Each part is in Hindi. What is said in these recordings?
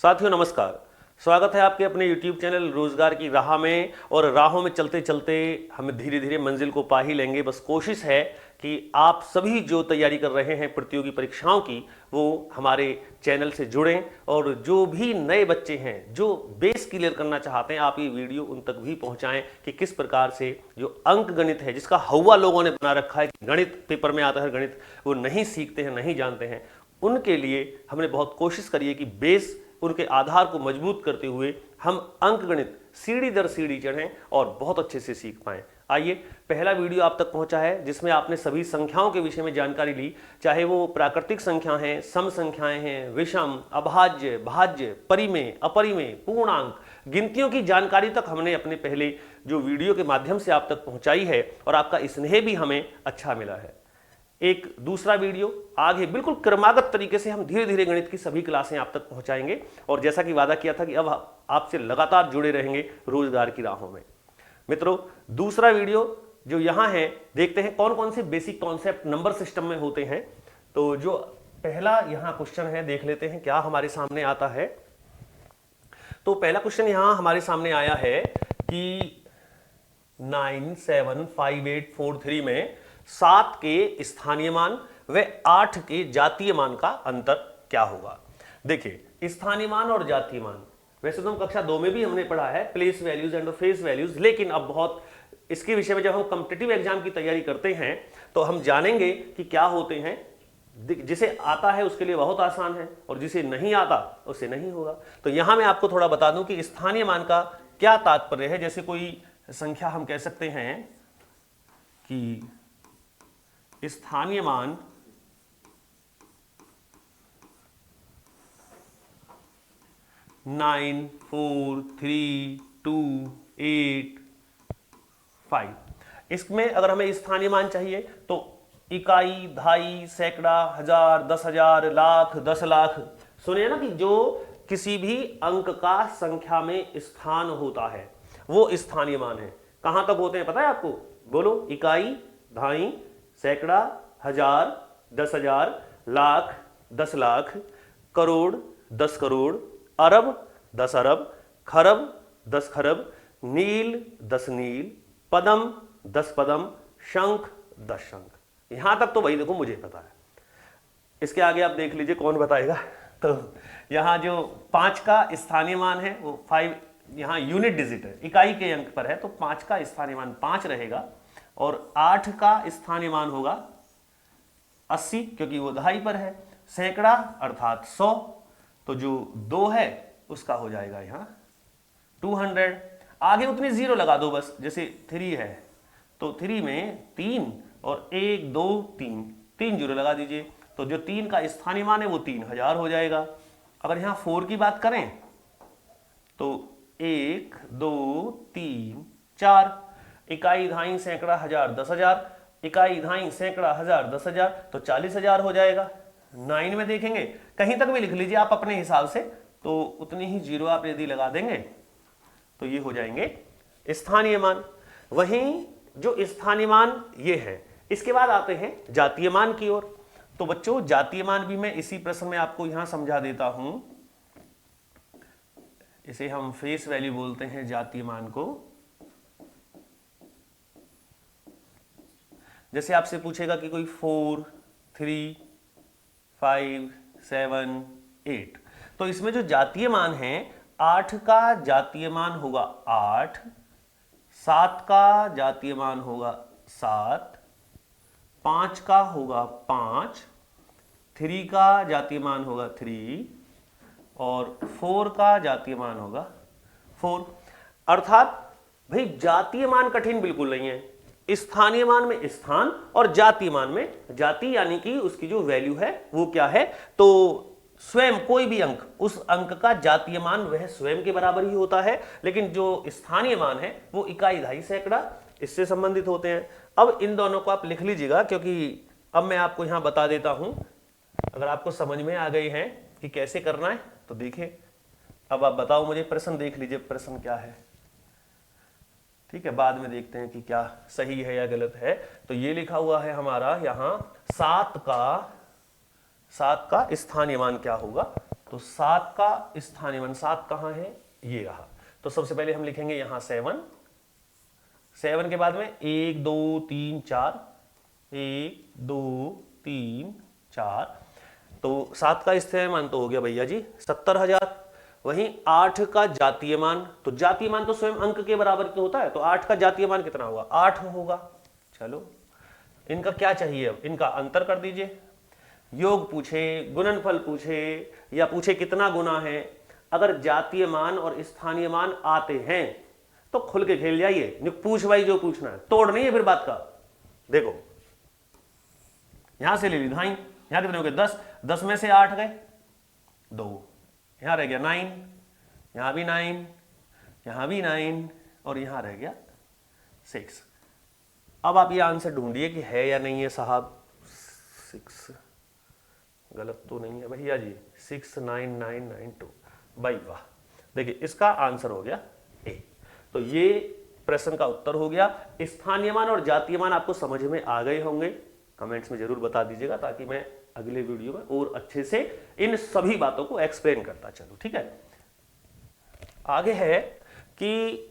साथियों नमस्कार। स्वागत है आपके अपने YouTube चैनल रोजगार की राह में। और राहों में चलते चलते हम धीरे धीरे मंजिल को पा ही लेंगे। बस कोशिश है कि आप सभी जो तैयारी कर रहे हैं प्रतियोगी परीक्षाओं की, वो हमारे चैनल से जुड़ें। और जो भी नए बच्चे हैं जो बेस क्लियर करना चाहते हैं, आप ये वीडियो उन तक भी पहुंचाएं कि किस प्रकार से जो अंक गणित है, जिसका हवा लोगों ने बना रखा है कि गणित पेपर में आता है, गणित वो नहीं सीखते हैं, नहीं जानते हैं, उनके लिए हमने बहुत कोशिश करी है कि बेस उनके आधार को मजबूत करते हुए हम अंक गणित सीढ़ी दर सीढ़ी चढ़ें और बहुत अच्छे से सीख पाएं। आइए, पहला वीडियो आप तक पहुंचा है जिसमें आपने सभी संख्याओं के विषय में जानकारी ली, चाहे वो प्राकृतिक संख्या हैं, सम संख्याएं हैं, विषम, अभाज्य, भाज्य, परिमेय, अपरिमेय, पूर्णांक, गिनतियों की जानकारी तक हमने अपने पहले जो वीडियो के माध्यम से आप तक पहुंचाई है और आपका स्नेह भी हमें अच्छा मिला है। एक दूसरा वीडियो आगे बिल्कुल क्रमागत तरीके से हम धीरे धीरे गणित की सभी क्लासें आप तक पहुंचाएंगे। और जैसा कि वादा किया था कि अब आपसे लगातार जुड़े रहेंगे रोजगार की राहों में। मित्रों, दूसरा वीडियो जो यहां है, देखते हैं कौन कौन से बेसिक कॉन्सेप्ट नंबर सिस्टम में होते हैं। तो जो पहला यहां क्वेश्चन है, देख लेते हैं क्या हमारे सामने आता है। तो पहला क्वेश्चन यहां हमारे सामने आया है कि 97584 में 7 के स्थानीय मान व 8 के जातीय मान का अंतर क्या होगा। देखिए, स्थानीय मान और जातीय मान वैसे तो हम कक्षा 2 में भी हमने पढ़ा है, place values and face values, लेकिन अब बहुत इसके विषय में जब हम कॉम्पिटिटिव एग्जाम की तैयारी करते हैं तो हम जानेंगे कि क्या होते हैं। जिसे आता है उसके लिए बहुत आसान है और जिसे नहीं आता उसे नहीं होगा। तो यहां मैं आपको थोड़ा बता दूं कि स्थानीय मान का क्या तात्पर्य है। जैसे कोई संख्या हम कह सकते हैं कि स्थानीय मान 9, 4, 3, 2, 8, 5। इसमें अगर हमें स्थानीय मान चाहिए तो इकाई, दहाई, सैकड़ा, हजार, 10,000, लाख, 10 लाख। सुनिए ना कि जो किसी भी अंक का संख्या में स्थान होता है वो स्थानीय मान है। कहां तक होते हैं पता है आपको? बोलो। इकाई, दहाई, सैकड़ा, हजार, 10,000, लाख, 10 लाख, करोड़, 10 करोड़, अरब, 10 अरब, खरब, 10 खरब, नील, 10 नील, पदम, 10 पदम, शंख, 10 शंख। यहां तक तो भाई देखो मुझे पता है। इसके आगे आप देख लीजिए कौन बताएगा। तो यहां जो 5 का स्थानीय मान है वो 5, यहां यूनिट डिजिट है, इकाई के अंक पर है, तो 5 का स्थानीय मान 5 रहेगा। और 8 का स्थानीय मान होगा 80 क्योंकि वो दहाई पर है। सैकड़ा अर्थात 100, तो जो 2 है उसका हो जाएगा यहां 200। आगे उतनी जीरो लगा दो बस। जैसे 3 है तो 3 में 3 और 1 2 3, 3 जीरो लगा दीजिए। तो जो 3 का स्थानीय मान है वो 3000 हो जाएगा। अगर यहां 4 की बात करें तो 1 2 3 4, इकाई, दहाई, सैकड़ा, हजार, 10,000, इकाई, दहाई, सैकड़ा, हजार, 10,000, तो 40,000 हो जाएगा। 9 में देखेंगे, कहीं तक भी लिख लीजिए आप अपने हिसाब से, तो उतनी ही जीरो आप यदि लगा देंगे तो ये हो जाएंगे स्थानीय मान। वहीं जो स्थानीय मान ये है, इसके बाद आते हैं जातीय मान की ओर। तो बच्चों, जातीय मान भी मैं इसी प्रश्न में आपको यहां समझा देता हूं। इसे हम फेस वैल्यू बोलते हैं जातीय मान को। जैसे आपसे पूछेगा कि कोई 4, 3, 5, 7, 8, तो इसमें जो जातीय मान है, 8 का जातीय मान होगा 8, 7 का जातीय मान होगा 7, 5 का होगा 5, 3 का जातीय मान होगा 3 और 4 का जातीय मान होगा 4। अर्थात भाई जातीय मान कठिन बिल्कुल नहीं है। स्थानीय मान में स्थान और जातीय मान में जाति, यानी कि उसकी जो वैल्यू है वो क्या है, तो स्वयं कोई भी अंक, उस अंक का जातीय मान वह स्वयं के बराबर ही होता है। लेकिन जो स्थानीय मान है वो इकाई, दहाई, सैकड़ा इससे संबंधित होते हैं। अब इन दोनों को आप लिख लीजिएगा क्योंकि अब मैं आपको यहां बता देता हूं। अगर आपको समझ में आ गई है कि कैसे करना है तो देखिए। अब आप बताओ मुझे, प्रश्न देख लीजिए, प्रश्न क्या है। ठीक है, बाद में देखते हैं कि क्या सही है या गलत है। तो ये लिखा हुआ है हमारा यहां 7 का स्थानीय मान क्या होगा। तो 7 का स्थानीय मान 7 कहाँ है, ये रहा। तो सबसे पहले हम लिखेंगे यहां 7, 7 के बाद में 1 2 3 4, 1 2 3 4, तो 7 का स्थानीय मान तो हो गया भैया जी 70,000। वहीं 8 का जातीय मान, तो जातीय मान तो स्वयं अंक के बराबर के होता है, तो 8 का जातीय मान कितना होगा, 8 होगा। चलो इनका क्या चाहिए, अब इनका अंतर कर दीजिए। योग पूछे, गुणनफल पूछे, या पूछे कितना गुना है, अगर जातीय मान और स्थानीय मान आते हैं तो खुल के खेल जाइए, पूछ भाई जो पूछना है, तोड़ नहीं है फिर बात का। देखो यहां से ले ली धाई, यहां कितने हो गए 10, 10 में से 8 गए 2, यहां रह गया 9, यहां भी 9, यहां भी 9, और यहां रह गया 6। अब आप ये आंसर ढूंढिए कि है या नहीं है साहब। 6 गलत तो नहीं है भैया जी, 69992, भाई वाह। देखिए इसका आंसर हो गया ए। तो ये प्रश्न का उत्तर हो गया। स्थानीय मान और जातीय मान आपको समझ में आ गए होंगे, कमेंट्स में जरूर बता दीजिएगा ताकि मैं अगले वीडियो में और अच्छे से इन सभी बातों को एक्सप्लेन करता चलूं, ठीक है। आगे है कि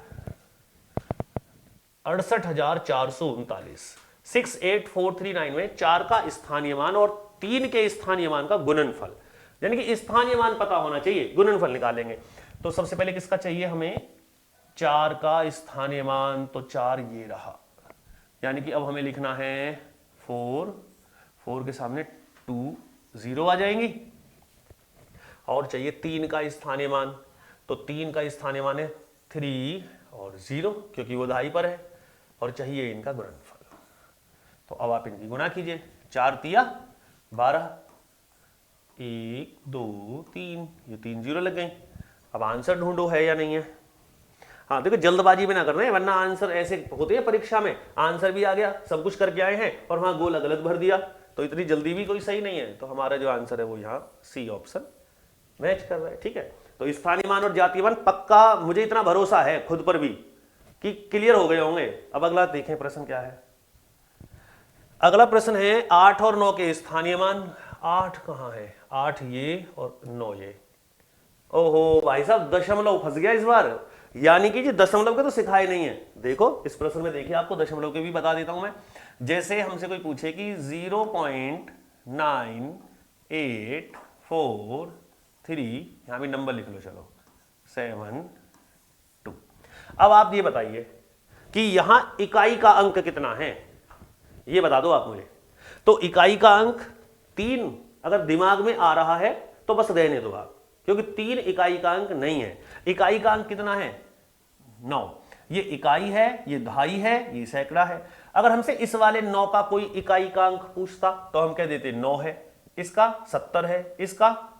68,439, 68439 में 4 का स्थानीय मान और 3 के स्थानीय मान का गुणनफल, यानी कि स्थानीय मान पता होना चाहिए, गुणनफल निकालेंगे। तो सबसे पहले किसका चाहिए हमें, 4 का स्थानीय मान, तो 4 ये रहा, यानी कि अब हमें लिखना है 4, 4 के सामने 2 0 आ जाएंगी, और चाहिए 3 का स्थानीय मान, तो 3 का स्थानीय मान है 3 और 0 क्योंकि वो दहाई पर है, और चाहिए इनका गुणनफल। तो अब आप इनकी गुणा कीजिए, 4 तिया 12, 1 2 3, ये 3 0 लग गई। अब आंसर ढूंढो है या नहीं है। हाँ देखो जल्दबाजी में ना कर रहे हैं, वरना आंसर ऐसे होते हैं परीक्षा में, आंसर भी आ गया, सब कुछ करके आए हैं और वहां गोला गलत भर दिया, तो इतनी जल्दी भी कोई सही नहीं है। तो हमारा जो आंसर है वो यहाँ सी ऑप्शन मैच कर रहा है, ठीक है। तो स्थानीय मान और जातीय मान पक्का, मुझे इतना भरोसा है खुद पर भी कि क्लियर हो गए होंगे। अब अगला देखें प्रश्न क्या है। अगला प्रश्न है 8 और 9 के स्थानीय मान। 8 कहाँ है, 8 ये और 9 ये। ओहो भाई साहब दशमलव फंस गया इस बार, यानी कि जी दशमलव के तो सिखाए नहीं है। देखो इस प्रश्न में देखिए, आपको दशमलव के भी बता देता हूं मैं। जैसे हमसे कोई पूछे कि 0.9843, यहां भी नंबर लिख लो, चलो 72। अब आप ये बताइए कि यहां इकाई का अंक कितना है, ये बता दो आप मुझे। तो इकाई का अंक 3 अगर दिमाग में आ रहा है तो बस रहने दो आप, क्योंकि 3 इकाई का अंक नहीं है। इकाई का अंक कितना है 9, ये इकाई है, ये दहाई है, ये सैकड़ा है। अगर हमसे इस वाले 9 का कोई इकाई का अंक पूछता तो हम कह देते 9 है, इसका 70 है, इसका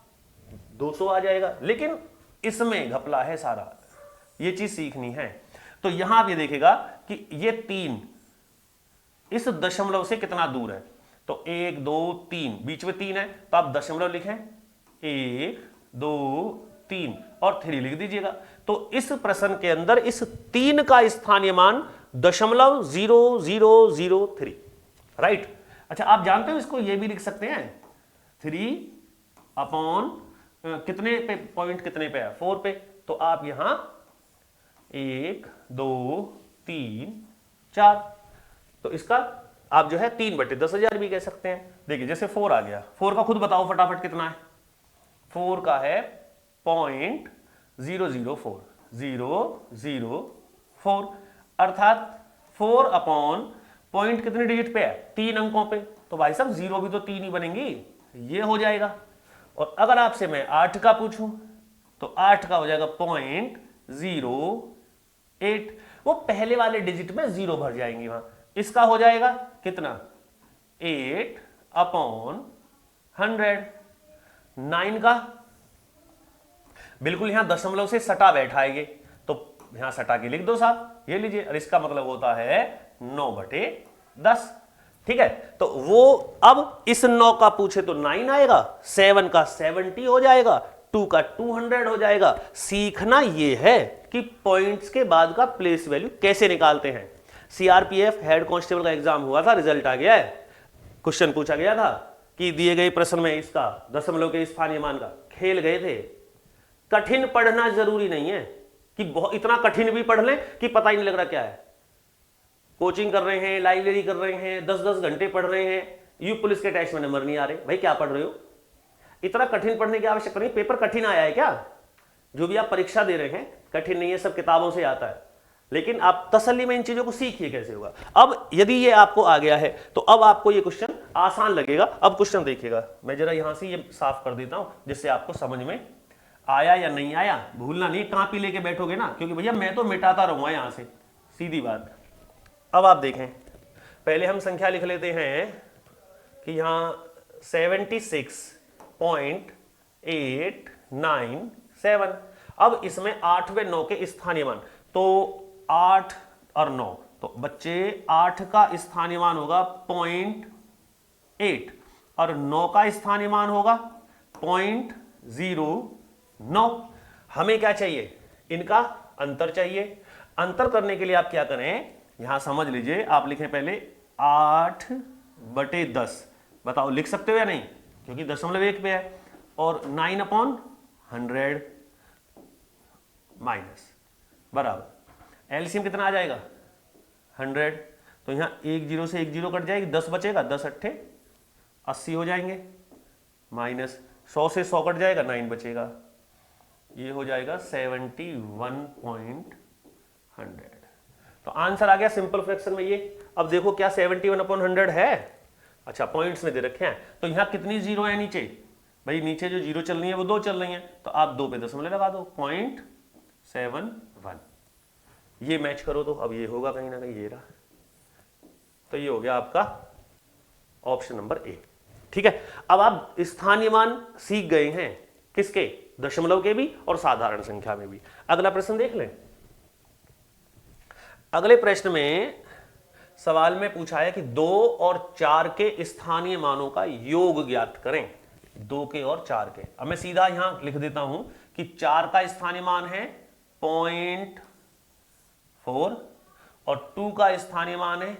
200 आ जाएगा, लेकिन इसमें घपला है सारा, ये चीज सीखनी है। तो यहां आप ये देखेगा कि ये 3 इस दशमलव से कितना दूर है, तो 1 2 3, बीच में 3 है, तो आप दशमलव लिखें 1 2 3 और 3 लिख दीजिएगा। तो इस प्रश्न के अंदर इस 3 का स्थानीय मान 0.0003, राइट। अच्छा आप जानते हो इसको ये भी लिख सकते हैं 3 अपॉन कितने पे, पॉइंट कितने पे है 4 पे, तो आप यहां 1 2 3 4, तो इसका आप जो है 3/10,000 भी कह सकते हैं। देखिए जैसे 4 आ गया, 4 का खुद बताओ फटाफट कितना है। 4 का है 0.004, अर्थात 4 अपॉन पॉइंट कितने डिजिट पे है, 3 अंकों पे, तो भाई साहब 0 भी तो 3 ही बनेंगी, ये हो जाएगा। और अगर आपसे मैं 8 का पूछूं तो 8 का हो जाएगा 0.08, वो पहले वाले डिजिट में 0 भर जाएंगे वहां। इसका हो जाएगा कितना 8 अपॉन 100। 9 का बिल्कुल यहां दशमलव से सटा बैठा है ये, तो यहां सटा के लिख दो साहब, ये लीजिए, और इसका मतलब होता है 9/10, ठीक है। तो वो अब इस 9 का पूछे तो 9 आएगा, 7 का 70 हो जाएगा, 2 का 200 हो जाएगा। सीखना ये है कि पॉइंट्स के बाद का प्लेस वैल्यू कैसे निकालते हैं। सीआरपीएफ हेड कांस्टेबल का एग्जाम हुआ था, रिजल्ट आ गया है, क्वेश्चन पूछा गया था कि दिए गए प्रश्न में इसका दशमलव के स्थानीय मान का खेल गए थे। कठिन पढ़ना जरूरी नहीं है कि बहुत इतना कठिन भी पढ़ लें कि पता ही नहीं लग रहा क्या है। कोचिंग कर रहे हैं, लाइब्रेरी कर रहे हैं, 10-10 घंटे पढ़ रहे हैं, यू पुलिस के टेस्ट में नंबर नहीं आ रहे, भाई क्या पढ़ रहे हो? इतना कठिन पढ़ने की आवश्यकता नहीं। पेपर कठिन आया है क्या? जो भी आप परीक्षा दे रहे हैं कठिन नहीं है, सब किताबों से आता है, लेकिन आप तसल्ली में इन चीजों को सीखिए कैसे होगा। अब यदि ये आपको आ गया है तो अब आपको ये क्वेश्चन आसान लगेगा। अब क्वेश्चन देखिएगा, मैं जरा यहां से ये साफ कर देता हूं जिससे आपको समझ में आया या नहीं आया। भूलना नहीं, कॉपी लेके बैठोगे ना, क्योंकि भैया मैं तो मिटाता रहूंगा यहां से, सीधी बात। अब आप देखें, पहले हम संख्या लिख लेते हैं कि यहां 76.897। अब इसमें 8 व 9 के स्थानीय मान, तो 8 और 9, तो बच्चे 8 का स्थानीय मान होगा 0.8 और 9 का स्थानीय मान होगा 0.09। हमें क्या चाहिए? इनका अंतर चाहिए। अंतर करने के लिए आप क्या करें, यहां समझ लीजिए, आप लिखें पहले 8/10। बताओ लिख सकते हो या नहीं? क्योंकि 0.1 पे है, और 9/100 माइनस बराबर एलसीएम कितना आ जाएगा? 100। तो यहां 1 0 से 1 0 कट जाएगी, 10 बचेगा, 10 8 80 हो जाएंगे, माइनस 100 से 100 कट जाएगा, 9 बचेगा, ये हो जाएगा 71.100। तो आंसर आ गया सिंपल फ्रैक्शन में ये। अब देखो क्या 71/100 है? अच्छा पॉइंट्स में दे रखे हैं, तो यहां कितनी जीरो है नीचे? भाई नीचे जो जीरो चल रही है वो 2 चल रही हैं, तो आप 2 पे दशमलव लगा दो, 0.71। ये मैच करो तो अब ये होगा कहीं ना कहीं, ये रहा। तो ये हो गया आपका ऑप्शन नंबर ए। ठीक है, अब आप स्थानीय मान सीख गए हैं, किसके? दशमलव के भी और साधारण संख्या में भी। अगला प्रश्न देख लें। अगले प्रश्न में सवाल में पूछा है कि 2 और 4 के स्थानीय मानों का योग ज्ञात करें। 2 के और 4 के, अब मैं सीधा यहां लिख देता हूं कि 4 का स्थानीय मान है 0.4 और 2 का स्थानीय मान है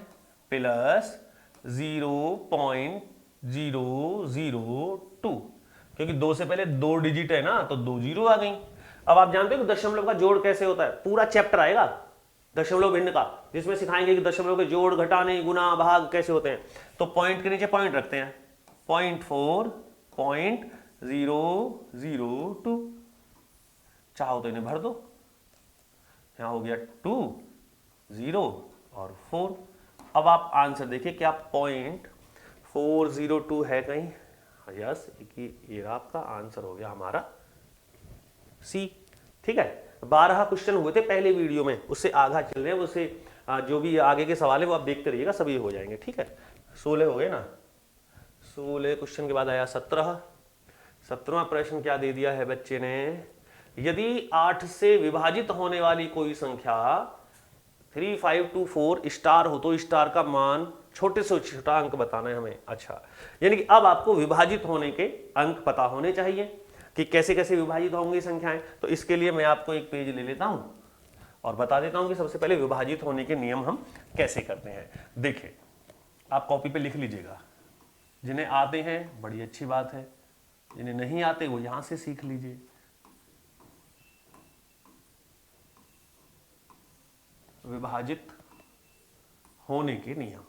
+0.002, क्योंकि 2 से पहले 2 डिजिट है ना, तो 2 जीरो आ गई। अब आप जानते हो कि दशमलव का जोड़ कैसे होता है? पूरा चैप्टर आएगा दशमलव भिन्न का, जिसमें सिखाएंगे कि दशमलव के जोड़, घटाने, गुना, भाग कैसे होते हैं। तो पॉइंट के नीचे पॉइंट रखते हैं, 0.4.002, चाहो तो इन्हें भर दो। यहां हो गया 2 0 और 4। अब आप आंसर देखिए, क्या 0.402 है कहीं? यस, ये आपका आंसर हो गया हमारा सी। ठीक है, 12 क्वेश्चन हुए थे पहले वीडियो में, उससे आगे चल रहे हैं, उससे जो भी आगे के सवाल है वो आप देखते रहिएगा, सभी हो जाएंगे। ठीक है, 16 हो गए ना। 16 क्वेश्चन के बाद आया 17वां प्रश्न क्या दे दिया है बच्चे ने? यदि 8 से विभाजित होने वाली कोई संख्या 3524 स्टार हो तो स्टार का मान छोटे से छोटा अंक बताना है हमें। अच्छा, यानी कि अब आपको विभाजित होने के अंक पता होने चाहिए कि कैसे कैसे विभाजित होंगी संख्याएं। तो इसके लिए मैं आपको एक पेज ले लेता हूं और बता देता हूं कि सबसे पहले विभाजित होने के नियम हम कैसे करते हैं। देखिए, आप कॉपी पे लिख लीजिएगा, जिन्हें आते हैं बड़ी अच्छी बात है, जिन्हें नहीं आते वो यहां से सीख लीजिए। विभाजित होने के नियम,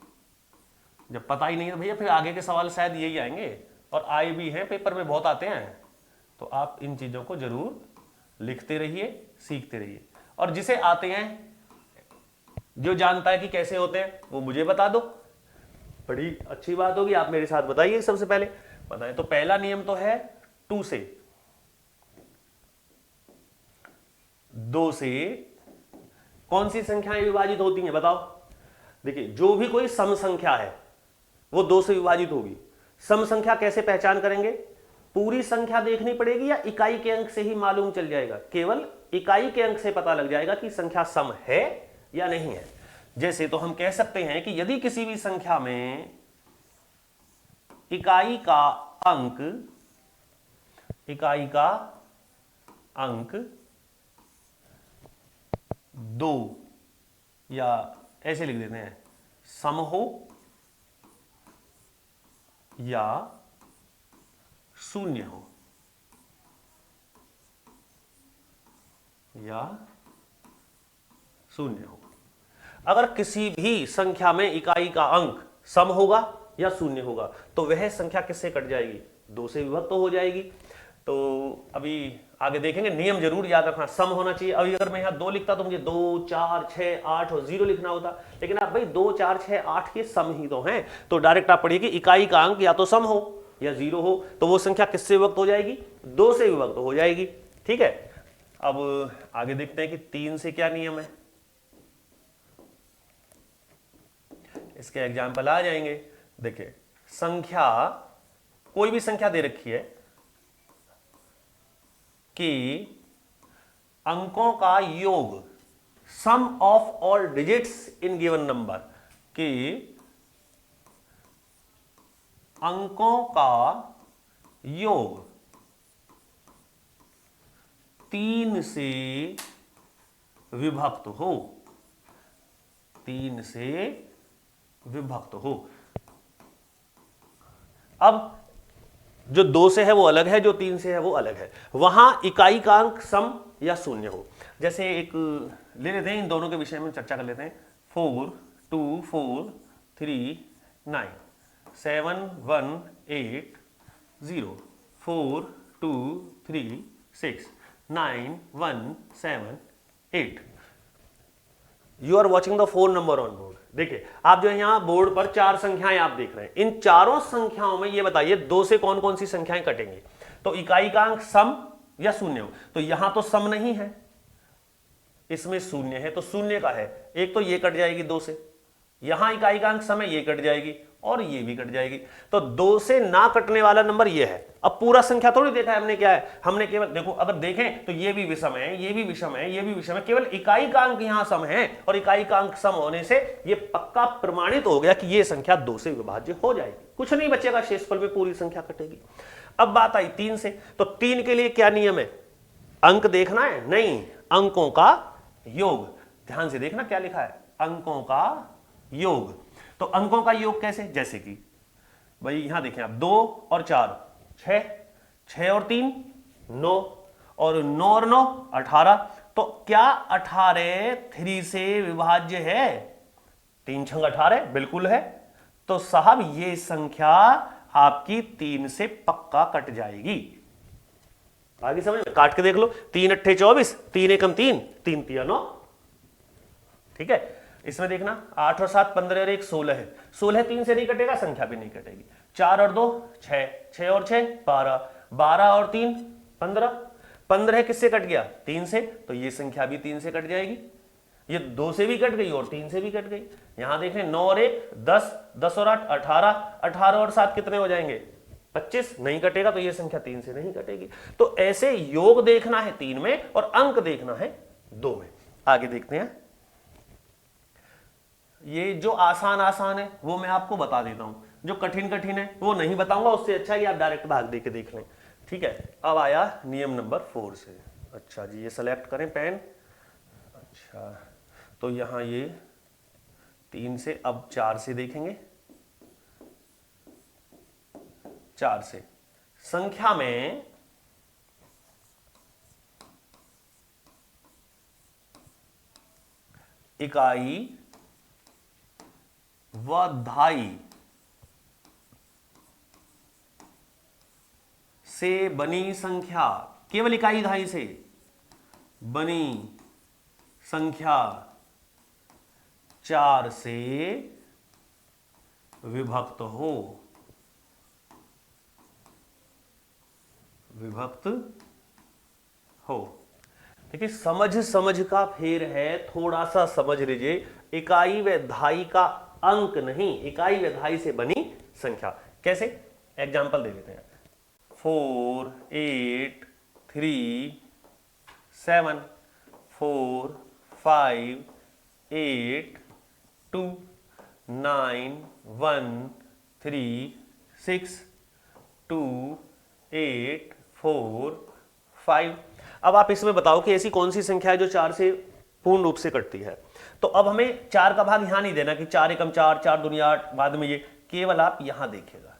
जब पता ही नहीं है भैया, फिर आगे के सवाल शायद यही आएंगे, और आए भी हैं, पेपर में बहुत आते हैं। तो आप इन चीजों को जरूर लिखते रहिए, सीखते रहिए, और जिसे आते हैं, जो जानता है कि कैसे होते हैं, वो मुझे बता दो, बड़ी अच्छी बात होगी। आप मेरे साथ बताइए सबसे पहले बताएं। तो पहला नियम तो है 2 से 2 से कौन सी संख्याएं विभाजित होती हैं? बताओ। देखिए, जो भी कोई सम संख्या है वो 2 से विभाजित होगी। सम संख्या कैसे पहचान करेंगे? पूरी संख्या देखनी पड़ेगी या इकाई के अंक से ही मालूम चल जाएगा? केवल इकाई के अंक से पता लग जाएगा कि संख्या सम है या नहीं है। जैसे तो हम कह सकते हैं कि यदि किसी भी संख्या में इकाई का अंक 2, या ऐसे लिख देते हैं, सम हो या शून्य हो या शून्य हो। अगर किसी भी संख्या में इकाई का अंक सम होगा या शून्य होगा तो वह संख्या किससे कट जाएगी? 2 से विभक्त तो हो जाएगी। तो अभी आगे देखेंगे, नियम जरूर याद रखना, सम होना चाहिए। अभी अगर मैं यहाँ 2 लिखता तो मुझे 2, 4, 6, 8 और 0 लिखना होता, लेकिन आप भाई 2, 4, 6, 8 के सम ही तो हैं, तो डायरेक्ट आप पढ़िए कि इकाई का अंक या तो सम हो या 0 हो, तो वो संख्या किससे विभक्त हो जाएगी? 2 से विभक्त हो जाएगी। ठीक है, अब आगे देखते हैं कि 3 से क्या नियम है। इसके एग्जाम्पल आ जाएंगे। देखिए, संख्या, कोई भी संख्या दे रखी है कि अंकों का योग, sum of all digits in given number, कि अंकों का योग 3 से विभक्त हो, 3 से विभक्त हो। अब जो 2 से है वो अलग है, जो 3 से है वो अलग है। वहां इकाई का अंक सम या शून्य हो। जैसे एक ले लेते हैं, इन दोनों के विषय में चर्चा कर लेते हैं। 4, 2, 4, 3, 9, 7, 1, 8, 0, 4, 2, 3, 6, 9, 1, 7, 8। You are watching the 4 number on board. देखिए, आप जो यहां बोर्ड पर 4 संख्याएं आप देख रहे हैं, इन चारों संख्याओं में ये बताइए 2 से कौन कौन सी संख्याएं कटेंगी? तो इकाई का अंक सम या शून्य हो। तो यहां तो सम नहीं है, इसमें शून्य है, तो शून्य का है, एक तो ये कट जाएगी 2 से, यहां इकाई का अंक सम है, ये कट जाएगी और ये भी कट जाएगी। तो 2 से ना कटने वाला नंबर ये है। अब पूरा संख्या थोड़ी देखा है हमने, क्या है, हमने केवल देखो, अगर देखें तो ये भी विषम है, ये भी विषम है, ये भी विषम है, केवल इकाई का अंक यहां सम है, और इकाई का अंक सम होने से ये पक्का प्रमाणित हो गया कि ये संख्या 2 से विभाज्य हो जाएगी, कुछ नहीं बचेगा, शेषफल में पूरी संख्या कटेगी। अब बात आई 3 से, तो 3 के लिए क्या नियम है? अंक देखना है? नहीं, अंकों का योग। ध्यान से देखना क्या लिखा है, अंकों का योग। तो अंकों का योग कैसे? जैसे कि भाई यहां देखें आप, 2 और 4 6, 6 और 3 9, और 9 और 9 18। तो क्या 18 3 से विभाज्य है? 3 छंग 18 बिल्कुल है। तो साहब ये संख्या आपकी 3 से पक्का कट जाएगी। आगे समझ में, काट के देख लो, 3 अट्ठे 24, 3 एकम 3, 3 तिया 9। ठीक है, इसमें देखना 8 और 7 15 और 1 16 है, 16 3 से नहीं कटेगा, संख्या भी नहीं कटेगी। 4 और 2 6, 6 और 6 12, 12 और 3 15, 15 किससे कट गया? 3 से, तो ये संख्या भी 3 से कट जाएगी। ये 2 से भी कट गई और 3 से भी कट गई। यहां देखें 9 और 1 10, 10 और 8 18, 18 और 7 कितने हो जाएंगे? 25, नहीं कटेगा, तो ये संख्या 3 से नहीं कटेगी। तो ऐसे योग देखना है 3 में और अंक देखना है 2 में। आगे देखते हैं, ये जो आसान आसान है वो मैं आपको बता देता हूं, जो कठिन कठिन है वो नहीं बताऊंगा, उससे अच्छा कि आप डायरेक्ट भाग दे के देख लें। ठीक है, अब आया नियम नंबर 4 से। अच्छा जी, ये सेलेक्ट करें पेन। अच्छा, तो यहां ये 3 से, अब 4 से देखेंगे। 4 से संख्या में इकाई व धाई से बनी संख्या, केवल इकाई धाई से बनी संख्या 4 से विभक्त हो, विभक्त हो। देखिए, समझ समझ का फेर है, थोड़ा सा समझ लीजिए। इकाई व धाई का अंक नहीं, इकाई व धाई से बनी संख्या। कैसे? एग्जाम्पल दे देते हैं। 4 8 3 7 4 5 8 2 9 1 3 6 2 8 4 5। अब आप इसमें बताओ कि ऐसी कौन सी संख्या है जो 4 से पूर्ण रूप से कटती है। तो अब हमें 4 का भाग यहां नहीं देना कि 4 एकम 4, 4 दूनी 8, बाद में ये, केवल आप यहां देखिएगा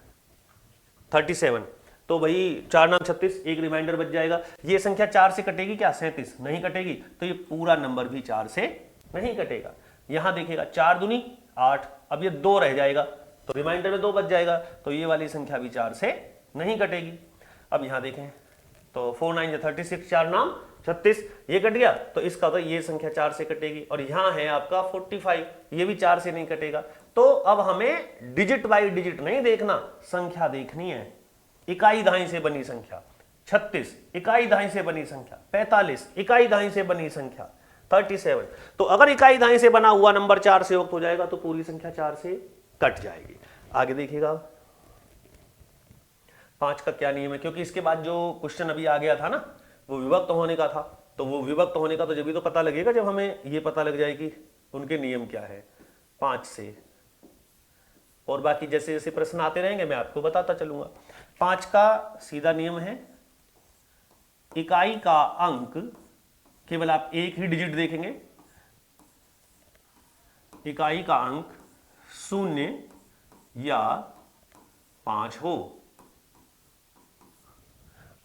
37। तो तो भाई 4 नाम 36, एक रिमाइंडर बच जाएगा। ये संख्या 4 से कटेगी क्या? 37 नहीं कटेगी, तो ये पूरा नंबर भी 4 से नहीं कटेगा। यहां देखिएगा 4 दूनी 8, अब ये 2 रह जाएगा तो रिमाइंडर में 2 बच जाएगा, तो ये वाली संख्या भी 4 से नहीं कटेगी। अब यहां देखें तो 4 9 36, 4 नाम 36, ये कट गया, तो इसका तो ये संख्या 4 से कटेगी। और यहां है आपका 45, ये भी 4 से नहीं कटेगा। तो अब हमें डिजिट बाई डिजिट नहीं देखना, संख्या देखनी है। इकाई दहाई से बनी संख्या 36, इकाई दहाई से बनी संख्या 45, इकाई दहाई से बनी संख्या 37। तो अगर इकाई दहाई से बना हुआ नंबर 4 से युक्त हो जाएगा तो पूरी संख्या 4 से कट जाएगी। आगे देखिएगा 5 का क्या नियम है, क्योंकि इसके बाद जो क्वेश्चन अभी आ गया था ना वो विभक्त होने का था, तो वो विभक्त होने का तो जब भी तो पता लगेगा जब हमें ये पता लग जाए कि उनके नियम क्या है 5 से। और बाकी जैसे जैसे प्रश्न आते रहेंगे मैं आपको बताता चलूंगा। 5 का सीधा नियम है, इकाई का अंक केवल आप एक ही डिजिट देखेंगे, इकाई का अंक 0 या 5 हो।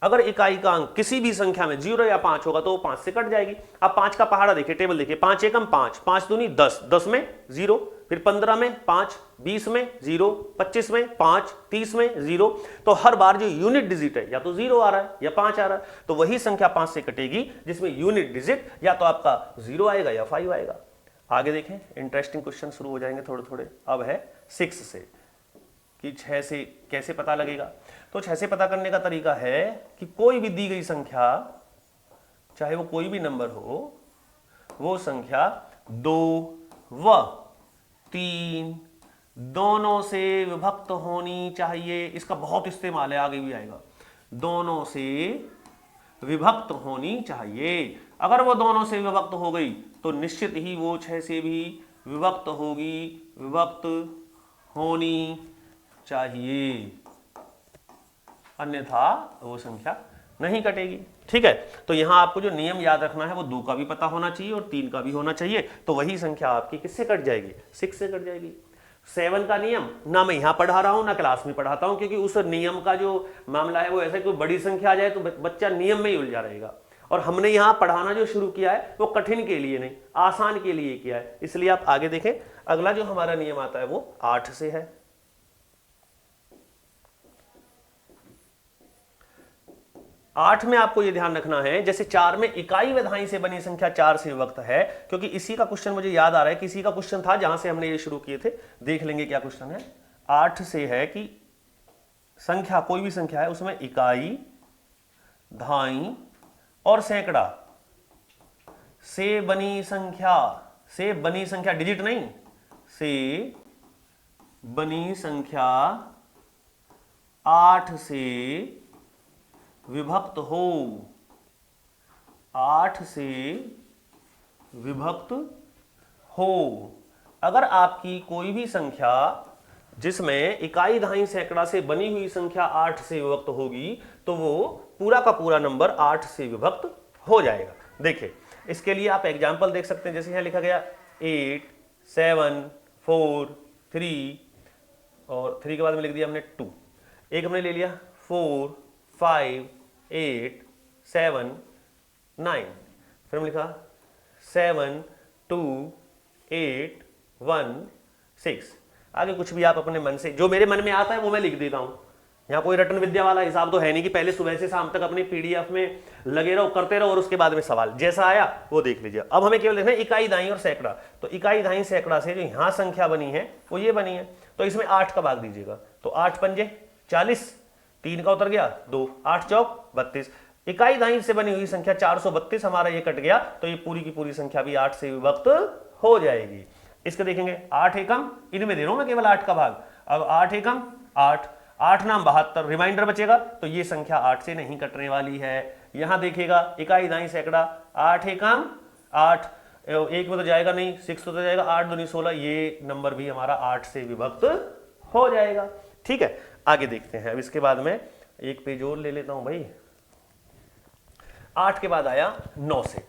अगर इकाई का अंक किसी भी संख्या में 0 या 5 होगा तो वो 5 से कट जाएगी। अब 5 का पहाड़ा देखिए, टेबल देखिए, 5 एकम 5, 5 दूनी 10, 10 में 0, फिर 15 में 5, 20 में 0, 25 में 5, 30 में 0। तो हर बार जो यूनिट डिजिट है या तो 0 आ रहा है या 5 आ रहा है, तो वही संख्या 5 से कटेगी जिसमें यूनिट डिजिट या तो आपका 0 आएगा या 5 आएगा। आगे देखें, इंटरेस्टिंग क्वेश्चन शुरू हो जाएंगे थोड़े थोड़े। अब है 6 से कि 6 से कैसे पता लगेगा। तो 6 से पता करने का तरीका है कि कोई भी दी गई संख्या, चाहे वो कोई भी नंबर हो, वो संख्या 2 व 3 दोनों से विभक्त होनी चाहिए। इसका बहुत इस्तेमाल है, आगे भी आएगा। दोनों से विभक्त होनी चाहिए। अगर वो दोनों से विभक्त हो गई तो निश्चित ही वो 6 से भी विभक्त होगी, विभक्त होनी चाहिए, अन्यथा वो संख्या नहीं कटेगी। ठीक है, तो यहां आपको जो नियम याद रखना है वो 2 का भी पता होना चाहिए और 3 का भी होना चाहिए, तो वही संख्या आपकी किससे कट जाएगी? 6 से कट जाएगी। 7 का नियम ना मैं यहां पढ़ा रहा हूं ना क्लास में पढ़ाता हूं, क्योंकि उस नियम का जो मामला है वो ऐसा कोई बड़ी संख्या आ जाए तो बच्चा नियम में ही उलझा रहेगा। और हमने यहां पढ़ाना जो शुरू किया है वो कठिन के लिए नहीं, आसान के लिए किया है। इसलिए आप आगे देखें, अगला जो हमारा नियम आता है वो 8 से है। 8 में आपको यह ध्यान रखना है, जैसे 4 में इकाई व दहाई से बनी संख्या 4 से विभक्त है, क्योंकि इसी का क्वेश्चन मुझे याद आ रहा है, किसी का क्वेश्चन था जहां से हमने ये शुरू किए थे। देख लेंगे क्या क्वेश्चन है। 8 से है कि संख्या, कोई भी संख्या है उसमें इकाई, दहाई और सैकड़ा से बनी संख्या डिजिट नहीं, से बनी संख्या 8 से विभक्त हो, 8 से विभक्त हो। अगर आपकी कोई भी संख्या जिसमें इकाई दहाई सैकड़ा से बनी हुई संख्या 8 से विभक्त होगी तो वो पूरा का पूरा नंबर 8 से विभक्त हो जाएगा। देखिए, इसके लिए आप एग्जाम्पल देख सकते हैं, जैसे यहां लिखा गया 8, 7, 4, 3 और 3 के बाद में लिख दिया हमने 2। एक हमने ले लिया 4, 5, 8, 7, 9, फिर हमने लिखा 7, 2, 8, 1, 6। आगे कुछ भी आप अपने मन से, जो मेरे मन में आता है वो मैं लिख देता हूं। यहाँ कोई रटन विद्या वाला हिसाब तो है नहीं कि पहले सुबह से शाम तक अपनी पीडीएफ में लगे रहो, करते रहो और उसके बाद में सवाल जैसा आया वो देख लीजिए। अब हमें केवल देखना है इकाई, दहाई और सैकड़ा। तो इकाई, दहाई, सैकड़ा से जो यहाँ संख्या बनी है वो ये बनी है, तो इसमें 8 का भाग दीजिएगा। तो 8 पंजे 40, 3 का उतर गया 2, 8 चौक 32। इकाई दहाई से बनी हुई संख्या 432 हमारा ये कट गया, तो ये पूरी की पूरी संख्या भी 8 से विभक्त हो जाएगी। इसको देखेंगे 8 एकम, इनमें दे रहा हूं मैं केवल 8 का भाग। अब 8 एकम 8, 8 नाम 72, रिमाइंडर बचेगा, तो ये संख्या 8 से नहीं कटने वाली है। यहां देखिएगा इकाई, दहाई, सैकड़ा 8 एकम 8, एक में तो जाएगा नहीं, 6 तो जाएगा, 8 दूनी 16, ये नंबर भी हमारा 8 से विभक्त हो जाएगा। ठीक है, आगे देखते हैं। अब इसके बाद में एक पेज और ले लेता हूं भाई। 8 के बाद आया 9 से।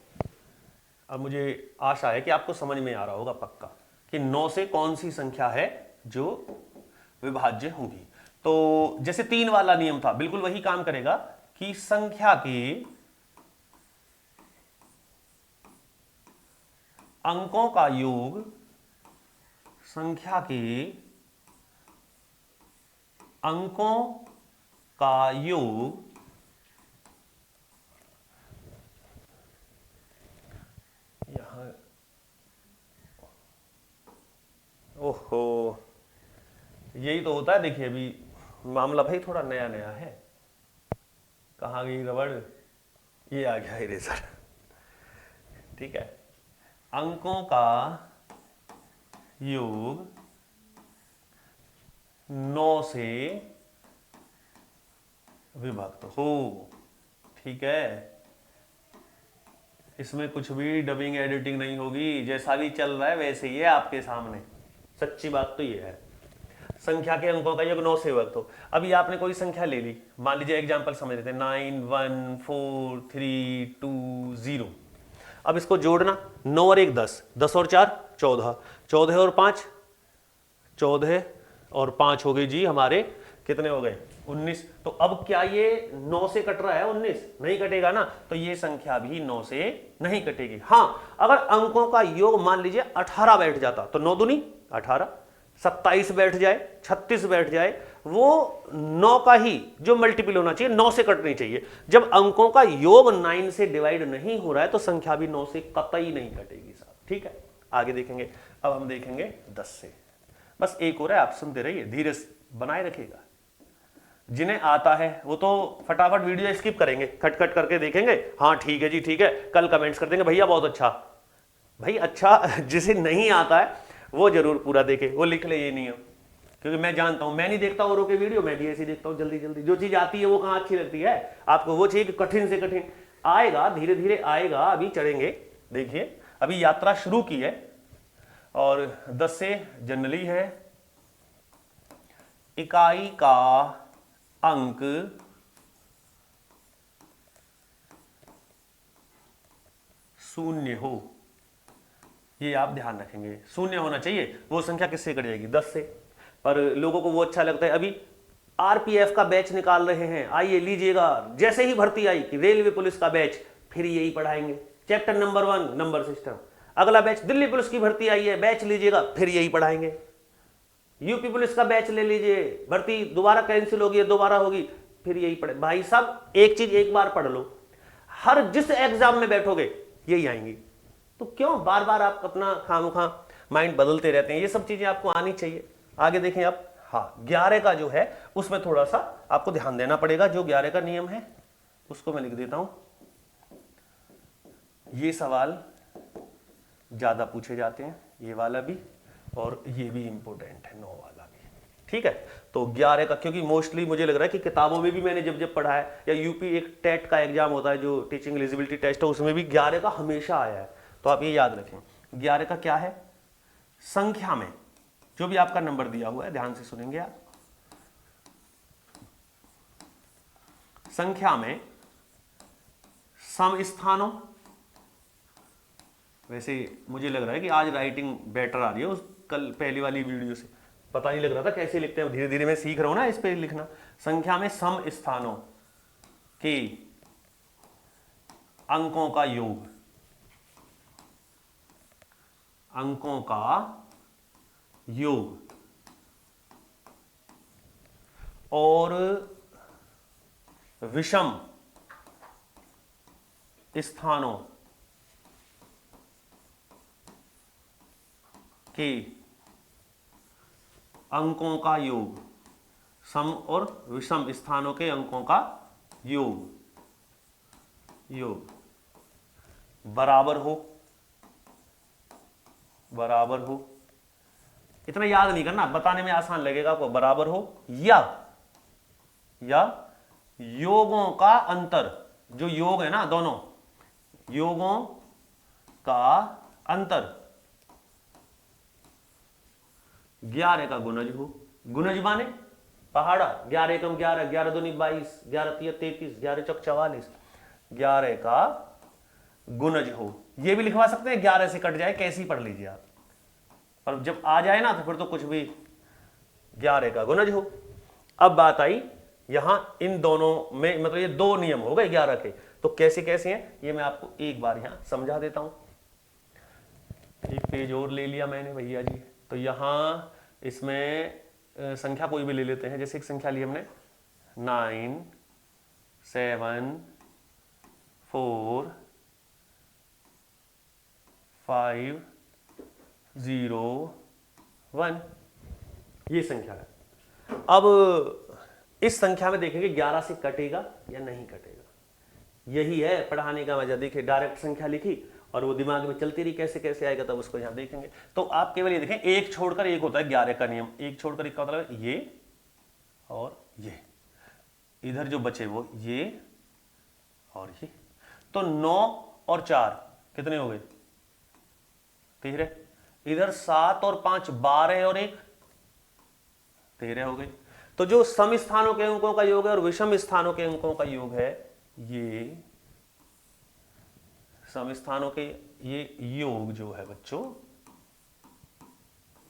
अब मुझे आशा है कि आपको समझ में आ रहा होगा पक्का कि 9 से कौन सी संख्या है जो विभाज्य होगी। तो जैसे 3 वाला नियम था, बिल्कुल वही काम करेगा कि संख्या के अंकों का योग, संख्या के अंकों का योग यहां, ओहो यही तो होता है। देखिए अभी मामला भाई थोड़ा नया नया है। कहाँ गई रबड़, ये आ गया इरेजर। ठीक है, अंकों का योग 9 से विभक्त हो। ठीक है, इसमें कुछ भी डबिंग एडिटिंग नहीं होगी, जैसा भी चल रहा है वैसे ही है आपके सामने। सच्ची बात तो ये है, संख्या के अंकों का योग 9 से विभक्त हो। अभी आपने कोई संख्या ले ली, मान लीजिए एग्जांपल समझ लेते हैं 9 1 4 3 2 0। अब इसको जोड़ना, 9 और 1 10, 10 और 4 14, 14 और 5 14 और 5 हो गए जी हमारे, कितने हो गए 19। तो अब क्या ये 9 से कट रहा है 19? नहीं कटेगा ना, तो ये संख्या भी 9 से नहीं कटेगी। हाँ, अगर अंकों का योग मान लीजिए 18 बैठ जाता, तो 9 दूनी 18, 27 बैठ जाए, 36 बैठ जाए, वो 9 का ही जो मल्टीपल होना चाहिए 9 से कटनी चाहिए। जब अंकों का योग 9 से डिवाइड नहीं हो रहा है तो संख्या भी 9 से कतई नहीं कटेगी साहब। ठीक है, आगे देखेंगे। अब हम देखेंगे 10 से। बस एक और है, आप सुनते रहिए, धीरे बनाए रखिएगा। जिन्हें आता है वो तो फटाफट वीडियो स्किप करेंगे, खट खट करके देखेंगे, हाँ ठीक है जी ठीक है, कल कमेंट्स कर देंगे भैया बहुत अच्छा। भाई अच्छा, जिसे नहीं आता है वो जरूर पूरा देखे, वो लिख ले ये नियम, क्योंकि मैं जानता हूं, मैं नहीं देखता औरों के वीडियो, मैं भी ऐसे देखता हूं जल्दी जल्दी। जो चीज आती है वो कहां अच्छी लगती है आपको, वो चाहिए कि कठिन से कठिन आएगा, धीरे धीरे आएगा, अभी चढ़ेंगे। देखिए अभी यात्रा शुरू की है और 10 से जनरली है इकाई का अंक शून्य हो, ये आप ध्यान रखेंगे। शून्य होना चाहिए, वो संख्या किससे कट जाएगी 10 से। पर लोगों को वो अच्छा लगता है, अभी आरपीएफ का बैच निकाल रहे हैं, आइए लीजिएगा, जैसे ही भर्ती आई कि रेलवे पुलिस का बैच, फिर यही पढ़ाएंगे, चैप्टर नंबर 1 नंबर सिस्टम। अगला बैच दिल्ली पुलिस की भर्ती आई है, बैच लीजिएगा, फिर यही पढ़ाएंगे। यूपी पुलिस का बैच ले लीजिए, भर्ती दोबारा कैंसिल होगी, दोबारा होगी, फिर यही पढ़े। भाई साहब एक चीज एक बार पढ़ लो, हर जिस एग्जाम में बैठोगे यही आएंगी, तो क्यों बार बार आप अपना खामखा माइंड बदलते रहते हैं? ये सब चीजें आपको आनी चाहिए। आगे देखें आप, हाँ 11 का जो है उसमें थोड़ा सा आपको ध्यान देना पड़ेगा। जो 11 का नियम है उसको मैं लिख देता हूं। ये सवाल ज्यादा पूछे जाते हैं, ये वाला भी और ये भी इंपॉर्टेंट है, 9 वाला भी। ठीक है, तो 11 का, क्योंकि मोस्टली मुझे लग रहा है कि किताबों में भी मैंने जब जब पढ़ा है, या यूपी एक टेट का एग्जाम होता है जो टीचिंग एलिजिबिलिटी टेस्ट है, उसमें भी 11 का हमेशा आया है। तो आप ये याद रखें, 11 का क्या है, संख्या में जो भी आपका नंबर दिया हुआ है, ध्यान से सुनेंगे आप, संख्या में सम स्थानों, वैसे मुझे लग रहा है कि आज राइटिंग बेटर आ रही है उस कल पहली वाली वीडियो से, पता नहीं लग रहा था कैसे लिखते हैं, धीरे धीरे मैं सीख रहा हूं ना इस पे लिखना। संख्या में सम स्थानों के अंकों का योग, अंकों का योग और विषम स्थानों के अंकों का योग, सम और विषम स्थानों के अंकों का योग बराबर हो, बराबर हो, इतना याद नहीं करना, बताने में आसान लगेगा आपको, बराबर हो या योगों का अंतर, जो योग है ना दोनों योगों का अंतर 11 का गुणज हो। गुणज माने पहाड़ा, 11 एकम 11, 11 दूनी 22, 11 तिया 33, 11 चौक 44, 11 का गुणज हो। ये भी लिखवा सकते हैं 11 से कट जाए, कैसे ही पढ़ लीजिए आप, पर जब आ जाए ना तो फिर तो कुछ भी 11 का गुणज हो। अब बात आई यहां इन दोनों में, मतलब ये दो नियम हो गए 11 के, तो कैसे कैसे हैं ये मैं आपको एक बार यहां समझा देता हूं। एक पेज और ले लिया मैंने भैया जी, तो यहां इसमें संख्या कोई भी ले लेते हैं, जैसे एक संख्या ली हमने 9 7 4 5 0 1, ये संख्या है। अब इस संख्या में देखेंगे 11 से कटेगा या नहीं कटेगा, यही है पढ़ाने का मजा। देखिए डायरेक्ट संख्या लिखी और वो दिमाग में चलती रही कैसे कैसे आएगा, तब उसको यहां देखेंगे। तो आप केवल ये देखें, एक छोड़कर एक होता है 11 का नियम, एक छोड़कर एक का मतलब ये और ये, इधर जो बचे वो ये और ये, तो 9 और 4 कितने हो गए 13, इधर 7 और 5 12 और 1 13 हो गए। तो जो सम स्थानों के अंकों का योग है और विषम स्थानों के अंकों का योग है, ये सम स्थानों के ये योग जो है बच्चों,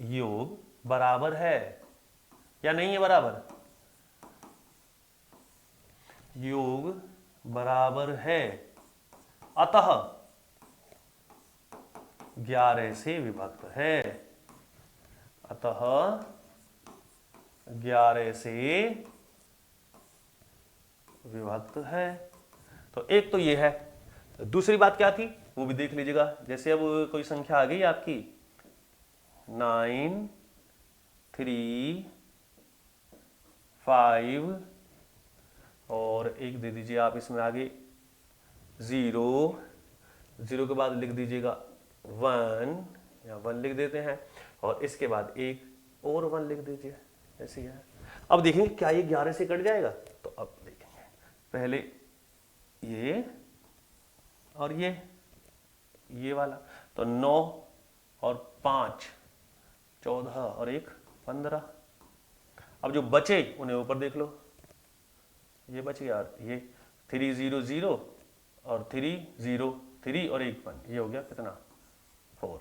योग बराबर है या नहीं है बराबर, योग बराबर है, अतः 11 से विभक्त है, अतः 11 से विभक्त है। तो एक तो ये है। दूसरी बात क्या थी वो भी देख लीजिएगा। जैसे अब कोई संख्या आ गई आपकी 9 3 5 और एक दे दीजिए आप इसमें आगे 0 के बाद लिख दीजिएगा 1 या 1 लिख देते हैं, और इसके बाद एक और 1 लिख दीजिए, ऐसे है। अब देखेंगे क्या ये 11 से कट जाएगा, तो अब देखेंगे पहले ये और ये वाला, तो 9 और 5 14 और 1 15। अब जो बचे उन्हें ऊपर देख लो, ये बच गया, ये 3 0 0 और 3 0 3 और 1 1, ये हो गया कितना 4।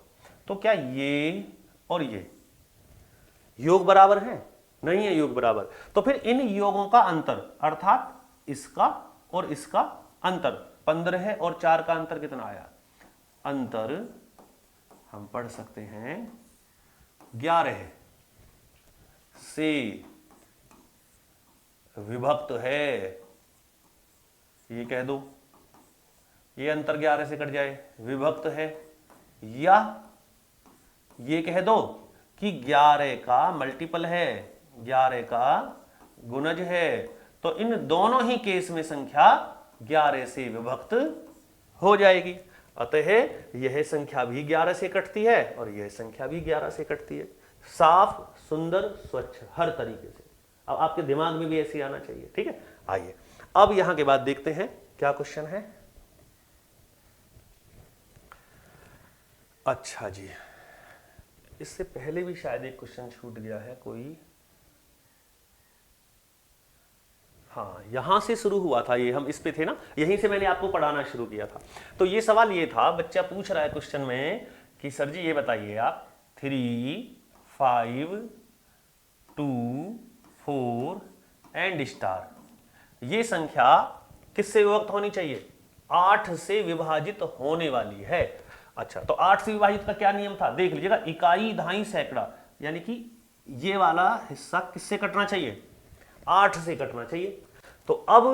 तो क्या ये और ये योग बराबर है? नहीं है योग बराबर। तो फिर इन योगों का अंतर अर्थात इसका और इसका अंतर 15 और 4 का अंतर कितना आया, अंतर हम पढ़ सकते हैं 11 से विभक्त है, ये कह दो, ये अंतर 11 से कट जाए विभक्त है, या ये कह दो कि 11 का मल्टीपल है, 11 का गुणज है। तो इन दोनों ही केस में संख्या 11 से विभक्त हो जाएगी। अतः यह संख्या भी 11 से कटती है और यह संख्या भी 11 से कटती है। साफ, सुंदर, स्वच्छ, हर तरीके से। अब आपके दिमाग में भी ऐसे आना चाहिए, ठीक है। आइए अब यहां के बाद देखते हैं क्या क्वेश्चन है। अच्छा जी, इससे पहले भी शायद एक क्वेश्चन छूट गया है कोई, हाँ यहां से शुरू हुआ था, ये हम इस पे थे ना, यहीं से मैंने आपको पढ़ाना शुरू किया था। तो ये सवाल ये था, बच्चा पूछ रहा है क्वेश्चन में कि सर जी ये बताइए आप 3 5 2 4 एंड स्टार, ये संख्या किससे विभक्त होनी चाहिए? 8 से विभाजित होने वाली है। अच्छा, तो 8 से विभाजित का क्या नियम था देख लीजिएगा, इकाई दहाई सैकड़ा, यानी कि ये वाला हिस्सा किससे कटना चाहिए? 8 से कटना चाहिए। तो अब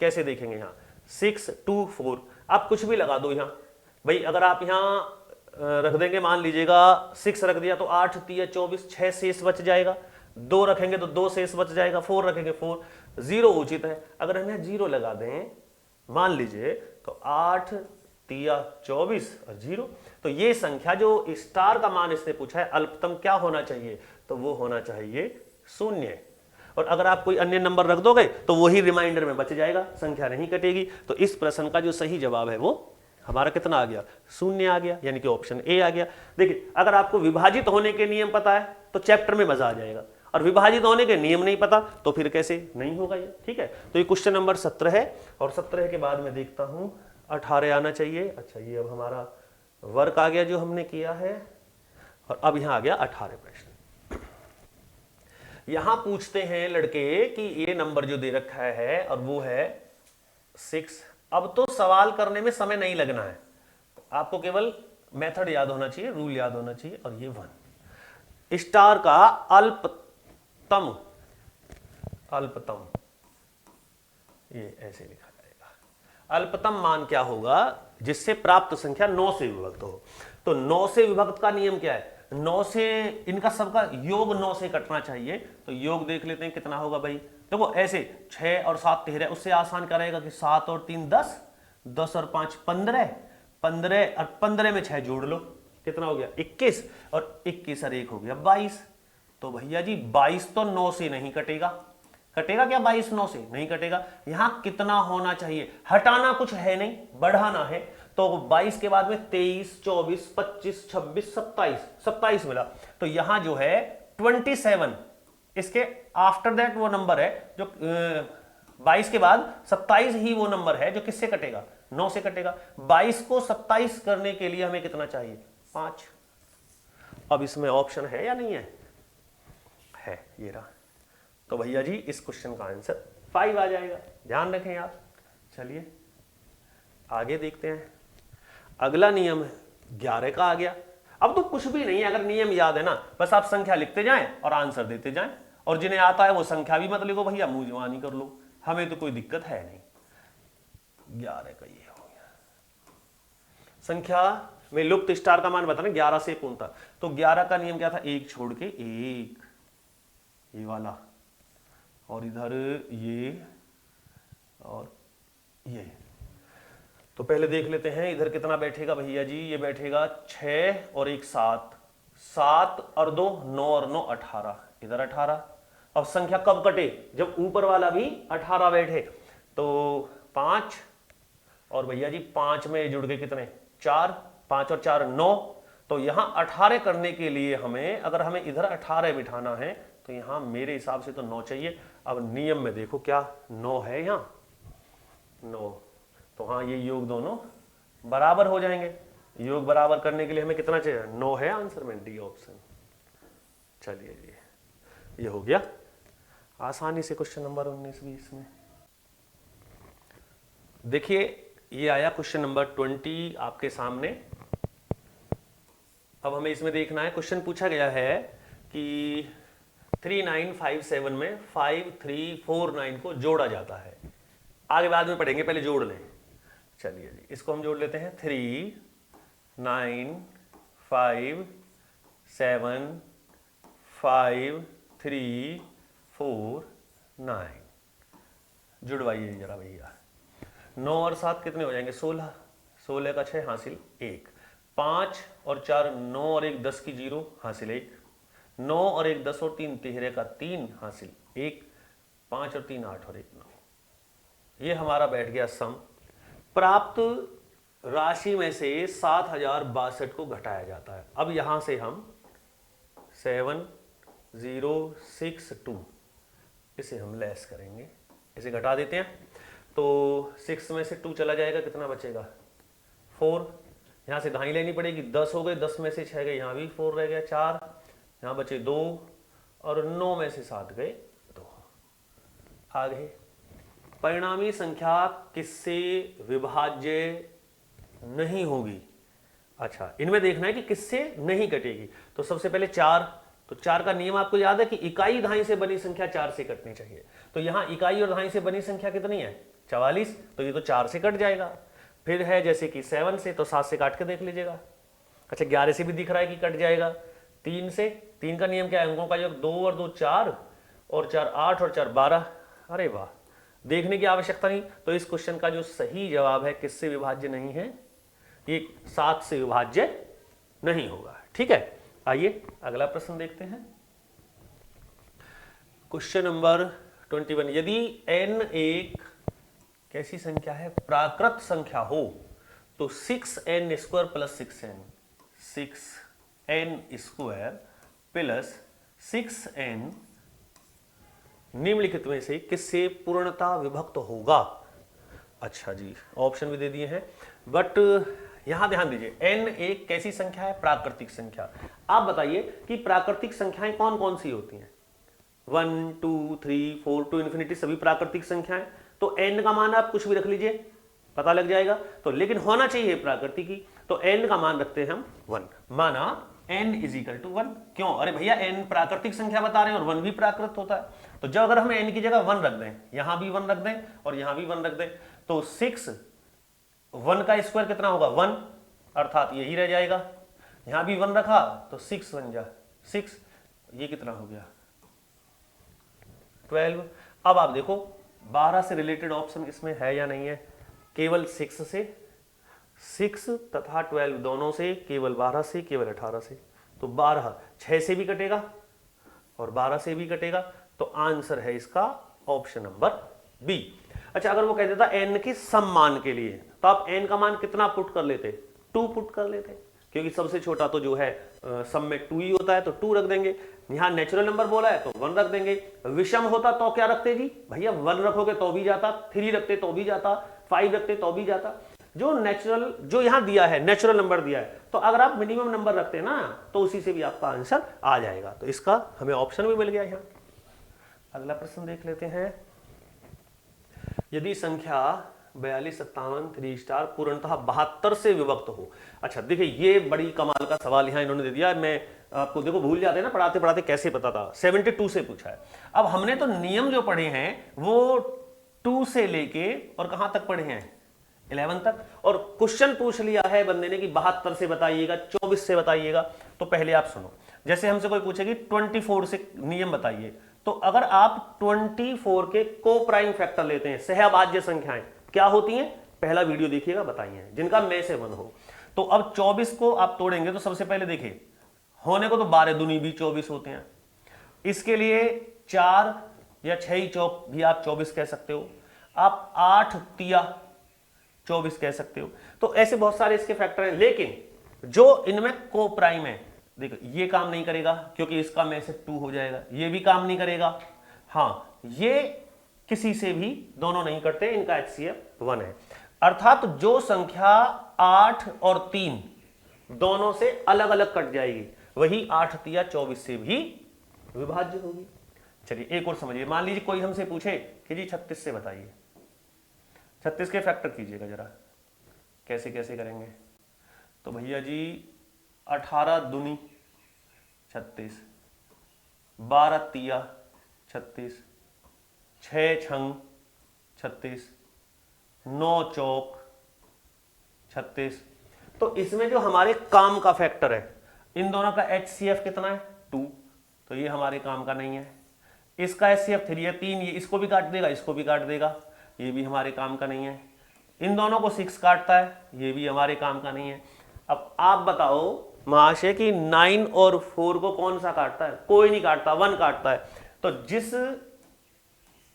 कैसे देखेंगे, यहां 6 2 4, आप कुछ भी लगा दो यहां भाई। अगर आप यहां रख देंगे, मान लीजिएगा 6 रख दिया तो 8 3 24, 6 शेष बच जाएगा, 2 रखेंगे तो 2 शेष बच जाएगा, 4 रखेंगे 4, 0 उचित है। अगर हम यहां 0 लगा दें मान लीजिए तो 8 3 24 और 0, तो ये संख्या जो स्टार का मान इसने पूछा है अल्पतम क्या होना चाहिए, तो वो होना चाहिए 0। और अगर आप कोई अन्य नंबर रख दोगे तो वही रिमाइंडर में बच जाएगा, संख्या नहीं कटेगी। तो इस प्रश्न का जो सही जवाब है वो हमारा कितना आ गया? 0 आ गया, यानी कि ऑप्शन ए आ गया। देखिए अगर आपको विभाजित होने के नियम पता है तो चैप्टर में मजा आ जाएगा, और विभाजित होने के नियम नहीं पता तो फिर कैसे नहीं होगा ये, ठीक है। तो ये क्वेश्चन नंबर 17 है, और 17 के बाद मैं देखता हूं 18 आना चाहिए। अच्छा, ये अब हमारा वर्क आ गया जो हमने किया है, और अब यहां आ गया 18 प्रश्न। यहां पूछते हैं लड़के कि ये नंबर जो दे रखा है और वो है 6। अब तो सवाल करने में समय नहीं लगना है, आपको केवल मेथड याद होना चाहिए, रूल याद होना चाहिए, और ये 1 स्टार का अल्पतम, अल्पतम ये ऐसे लिखा जाएगा, अल्पतम मान क्या होगा जिससे प्राप्त संख्या 9 से विभक्त हो। तो 9 से विभक्त का नियम क्या है, 9 से इनका सबका योग 9 से कटना चाहिए। तो योग देख लेते हैं कितना होगा भाई, देखो ऐसे 6 और 7 13, उससे आसान करेगा कि 7 और 3 10, 10 और 5 15, 15 और 15 में 6 जोड़ लो, कितना हो गया 21, और 21 और 1 हो गया 22। तो भैया जी 22 तो 9 से नहीं कटेगा, कटेगा क्या 22 9 से नहीं कटेगा। यहां कितना होना चाहिए, हटाना कुछ है नहीं, बढ़ाना है। तो 22 के बाद में 23 24 25 26 27, 27 मिला। तो यहां जो है 27, इसके आफ्टर दैट वो नंबर है जो 22 के बाद 27 ही वो नंबर है जो किससे कटेगा, 9 से कटेगा। 22 को 27 करने के लिए हमें कितना चाहिए, 5। अब इसमें ऑप्शन है या नहीं है, ये रहा। तो भैया जी इस क्वेश्चन का आंसर 5 आ जाएगा, ध्यान रखें आप। चलिए आगे देखते हैं, अगला नियम 11 का आ गया। अब तो कुछ भी नहीं है, अगर नियम याद है ना, बस आप संख्या लिखते जाएं और आंसर देते जाएं, और जिन्हें आता है वो संख्या भी मत लिखो भैया, मुंह जवानी कर लो, हमें तो कोई दिक्कत है नहीं। 11 का ये हो गया, संख्या में लुप्त स्टार का मान बताना 11 से कौन था। तो 11 का नियम क्या था, 1 छोड़ के 1, ये वाला, और इधर ये और ये। तो पहले देख लेते हैं इधर कितना बैठेगा भैया जी, ये बैठेगा 6 और 1 7, 7 और 2 9 और 9 18, इधर 18। अब संख्या कब कटे, जब ऊपर वाला भी 18 बैठे। तो 5 और भैया जी 5 में जुड़ गए कितने 4, 5 और 4 9। तो यहां 18 करने के लिए हमें, अगर हमें इधर 18 बिठाना है तो यहां मेरे हिसाब से तो 9 चाहिए। अब नियम में देखो क्या 9 है, यहां 9, तो हाँ ये योग दोनों बराबर हो जाएंगे। योग बराबर करने के लिए हमें कितना चाहिए, 9 है आंसर में, डी ऑप्शन। चलिए जी ये हो गया आसानी से क्वेश्चन नंबर 19-20 में। देखिए ये आया क्वेश्चन नंबर 20 आपके सामने। अब हमें इसमें देखना है, क्वेश्चन पूछा गया है कि 3957 में 5349 को जोड़ा जाता है। आगे बाद में पढ़ेंगे, पहले जोड़ लें। चलिए जी इसको हम जोड़ लेते हैं, 3 9 5 7 5 3 4 9। जुड़वाइए जरा भैया, 9 और 7 कितने हो जाएंगे 16, 16 का 6 हासिल 1, 5 और 4 9 और 1 10 की 0 हासिल 1, 9 और 1 10 और 3 13 का 3 हासिल 1, 5 और 3 8 और 1 9। ये हमारा बैठ गया सम। प्राप्त राशि में से 7062 को घटाया जाता है। अब यहां से हम 7062 इसे हम लेस करेंगे, इसे घटा देते हैं। तो 6 में से 2 चला जाएगा, कितना बचेगा 4। यहां से धाई लेनी पड़ेगी, 10 हो गए, 10 में से 6 गए, यहां भी 4 रह गया 4, यहां बचे 2, और 9 में से 7 गए 2। आगे परिणामी संख्या किससे विभाज्य नहीं होगी। अच्छा इनमें देखना है कि किससे नहीं कटेगी। तो सबसे पहले 4, तो 4 का नियम आपको याद है कि इकाई धाई से बनी संख्या 4 से कटनी चाहिए। तो यहां इकाई और धाई से बनी संख्या कितनी है 44, तो ये तो 4 से कट जाएगा। फिर है जैसे कि 7 से, तो 7 से काट के देख लीजिएगा। अच्छा 11 से भी दिख रहा है कि कट जाएगा। 3 से, 3 का नियम क्या है, अंकों का योग 2 और 2 4, और 4 8 और 4 12। अरे वाह, देखने की आवश्यकता नहीं। तो इस क्वेश्चन का जो सही जवाब है किससे विभाज्य नहीं है, ये 7 से विभाज्य नहीं होगा। ठीक है, आइए अगला प्रश्न देखते हैं। क्वेश्चन नंबर 21, यदि n एक कैसी संख्या है, प्राकृत संख्या हो, तो 6n square plus 6n, 6n square plus 6n निम्नलिखित में से किससे पूर्णता विभक्त होगा। अच्छा जी ऑप्शन भी दे दिए हैं, बट यहां ध्यान दीजिए, n एक कैसी संख्या है, प्राकृतिक संख्या। आप बताइए कि प्राकृतिक संख्याएं कौन कौन सी होती हैं। 1 2 3 4 टू इन्फिनिटी सभी प्राकृतिक संख्याएं। तो n का मान आप कुछ भी रख लीजिए, पता लग जाएगा। तो लेकिन होना चाहिए प्राकृतिक की, तो n का मान रखते हैं हम 1। माना n = 1। क्यों? अरे भैया n प्राकृतिक संख्या बता रहे हैं और 1 भी प्राकृत होता है। तो जब अगर हम n की जगह 1 रख दें, यहां भी 1 रख दें और यहां भी 1 रख दें, तो 6 1 का स्क्वायर कितना होगा? 1, अर्थात यही रह जाएगा। यहां भी 1 रखा तो 6 बन जा 6, ये कितना हो गया? 12। अब आप देखो 12 से रिलेटेड ऑप्शन इसमें है या नहीं है? केवल 6 से, 6 तथा 12 दोनों से, केवल 12 से, केवल 18 से। तो 12 6 से भी कटेगा और 12 से भी कटेगा, तो आंसर है इसका ऑप्शन नंबर बी। अच्छा, अगर वो कह देता n के सम मान के लिए, तो आप n का मान कितना पुट कर लेते? 2 पुट कर लेते, क्योंकि सबसे छोटा तो जो है सम में 2 ही होता है, तो 2 रख देंगे। यहां नेचुरल नंबर बोला है तो 1 रख देंगे। विषम होता तो क्या रखते जी? भैया 1 रखोगे तो भी जाता, 3 रखते तो भी जाता, 5 रखते तो भी जाता। जो नेचुरल, जो यहां दिया है नेचुरल नंबर दिया है, तो अगर आप मिनिमम नंबर रखते ना तो उसी से भी आपका आंसर आ जाएगा। तो इसका हमें ऑप्शन भी मिल गया यहां। अगला प्रश्न देख लेते हैं। यदि संख्या 42 57 3 स्टार पूर्णतः 72 से विभक्त हो। अच्छा देखिए, ये बड़ी कमाल का सवाल यहां इन्होंने दे दिया। मैं आपको देखो भूल जाते हैं ना पढ़ाते पढ़ाते कैसे पता था। 72 से पूछा है। अब हमने तो नियम जो पढ़े हैं वो 2 से लेके और कहां तक पढ़े हैं? 11 तक। और क्वेश्चन पूछ लिया है बंदे ने कि 72 से बताइएगा, 24 से बताइएगा। तो पहले आप सुनो, जैसे हमसे कोई पूछेगी 24 से नियम बताइए, तो अगर आप 24 के को प्राइम फैक्टर लेते हैं, सहअभाज्य संख्याएं क्या होती हैं? पहला वीडियो देखिएगा, बताइए जिनका में से 1 हो। तो अब 24 को आप तोड़ेंगे तो सबसे पहले देखिए, होने को तो 12 दूनी भी 24 होते हैं। इसके लिए 4 या 6 चौक भी आप 24 कह सकते हो, आप 8 तिया 24 कह सकते हो। तो ऐसे बहुत सारे इसके फैक्टर हैं, लेकिन जो इनमें को प्राइम है, देखो ये काम नहीं करेगा क्योंकि इसका में से 2 हो जाएगा, ये भी काम नहीं करेगा। हाँ, ये किसी से भी दोनों नहीं करते, इनका HCF 1 है। अर्थात जो संख्या 8 और 3 दोनों से अलग अलग कट जाएगी, वही 8 तिया 24 से भी विभाज्य होगी। चलिए एक और समझिए। मान लीजिए कोई हमसे पूछे कि जी 36 से बताइए, 36 के फैक्टर कीजिएगा जरा, कैसे कैसे करेंगे? तो भैया जी 18 दूनी 36, 12 तिया 36, 6 छंग 36, 9 चौक 36। तो इसमें जो हमारे काम का फैक्टर है, इन दोनों का HCF कितना है? 2। तो ये हमारे काम का नहीं है। इसका HCF 3 है, 3, ये इसको भी काट देगा, इसको भी काट देगा, ये भी हमारे काम का नहीं है। इन दोनों को 6 काटता है, ये भी हमारे काम का नहीं है। अब आप बताओ महाशय कि 9 और 4 को कौन सा काटता है? कोई नहीं काटता, 1 काटता है। तो जिस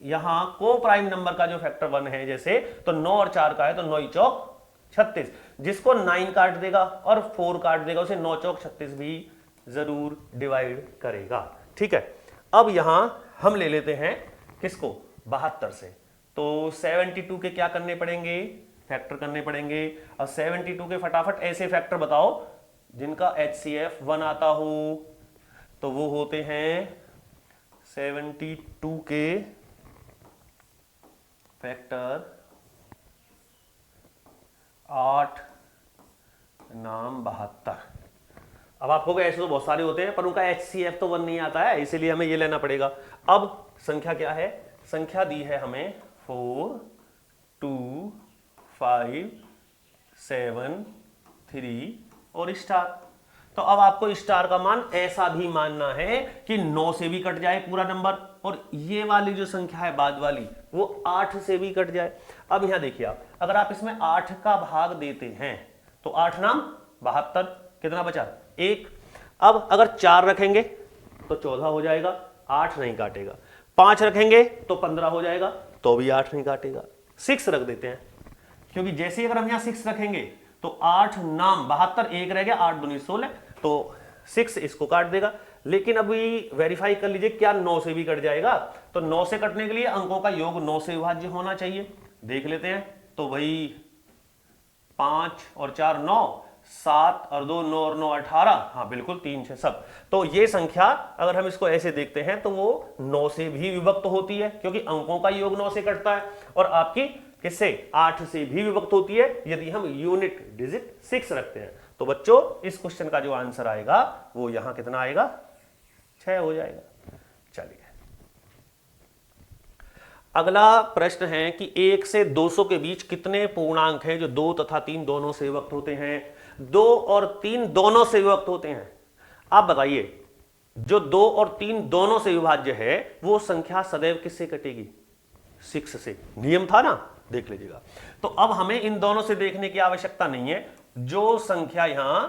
यहां को प्राइम नंबर का जो फैक्टर 1 है, जैसे तो 9 और 4 का है, तो 9 चौक 36। जिसको 9 काट देगा और 4 काट देगा, उसे 9 चौक 36 भी जरूर डिवाइड करेगा। ठीक है, अब यहां हम ले लेते हैं किसको? 72 से। तो 72 के क्या करने पड़ेंगे? फैक्टर करने पड़ेंगे। अब 72 के फटाफट ऐसे फैक्टर बताओ जिनका HCF 1 आता हो। तो वो होते हैं 72 के फैक्टर 8 नाम 72। अब आप हो गए, ऐसे तो बहुत सारे होते हैं पर उनका HCF तो 1 नहीं आता है, इसीलिए हमें ये लेना पड़ेगा। अब संख्या क्या है? संख्या दी है हमें 4 2 5 7 3 और स्टार। तो अब आपको स्टार का मान ऐसा भी मानना है कि 9 से भी कट जाए पूरा नंबर, और ये वाली जो संख्या है बाद वाली वो 8 से भी कट जाए। अब यहां देखिए, आप अगर आप इसमें 8 का भाग देते हैं तो 8 नाम 72, कितना बचा? 1। अब अगर 4 रखेंगे तो 14 हो जाएगा, 8 नहीं काटेगा। 5 रखेंगे तो 15 हो जाएगा, तो भी 8 नहीं काटेगा। 6 रख देते हैं, क्योंकि जैसे ही अगर हम यहां 6 रखेंगे तो 8 नाम 72, 1 रह गया, 8 दूनी 16, तो 6 इसको काट देगा। लेकिन अभी वेरीफाई कर लीजिए क्या 9 से भी कट जाएगा? तो 9 से कटने के लिए अंकों का योग 9 से विभाज्य होना चाहिए। देख लेते हैं। तो भाई 5 और 4 9, 7 और 2 9 और 9 18, हाँ बिल्कुल 3 6 सब। तो ये संख्या अगर हम इसको ऐसे देखते हैं तो वो 9 से भी विभक्त होती है, क्योंकि अंकों का योग 9 से कटता है, और आपकी किससे 8 से भी विभक्त होती है यदि हम यूनिट डिजिट 6 रखते हैं। तो बच्चों इस क्वेश्चन का जो आंसर आएगा वो यहां कितना आएगा, 6 हो जाएगा। चलिए अगला प्रश्न है कि 1 से 200 के बीच कितने पूर्णांक हैं जो 2 तथा 3 दोनों से विभक्त होते हैं। 2 और 3 दोनों से विभक्त होते हैं। आप बताइए जो 2 और 3 दोनों से विभाज्य है वो संख्या सदैव किससे कटेगी, 6 से। नियम था ना, देख लीजिएगा। तो अब हमें इन दोनों से देखने की आवश्यकता नहीं है। जो संख्या यहां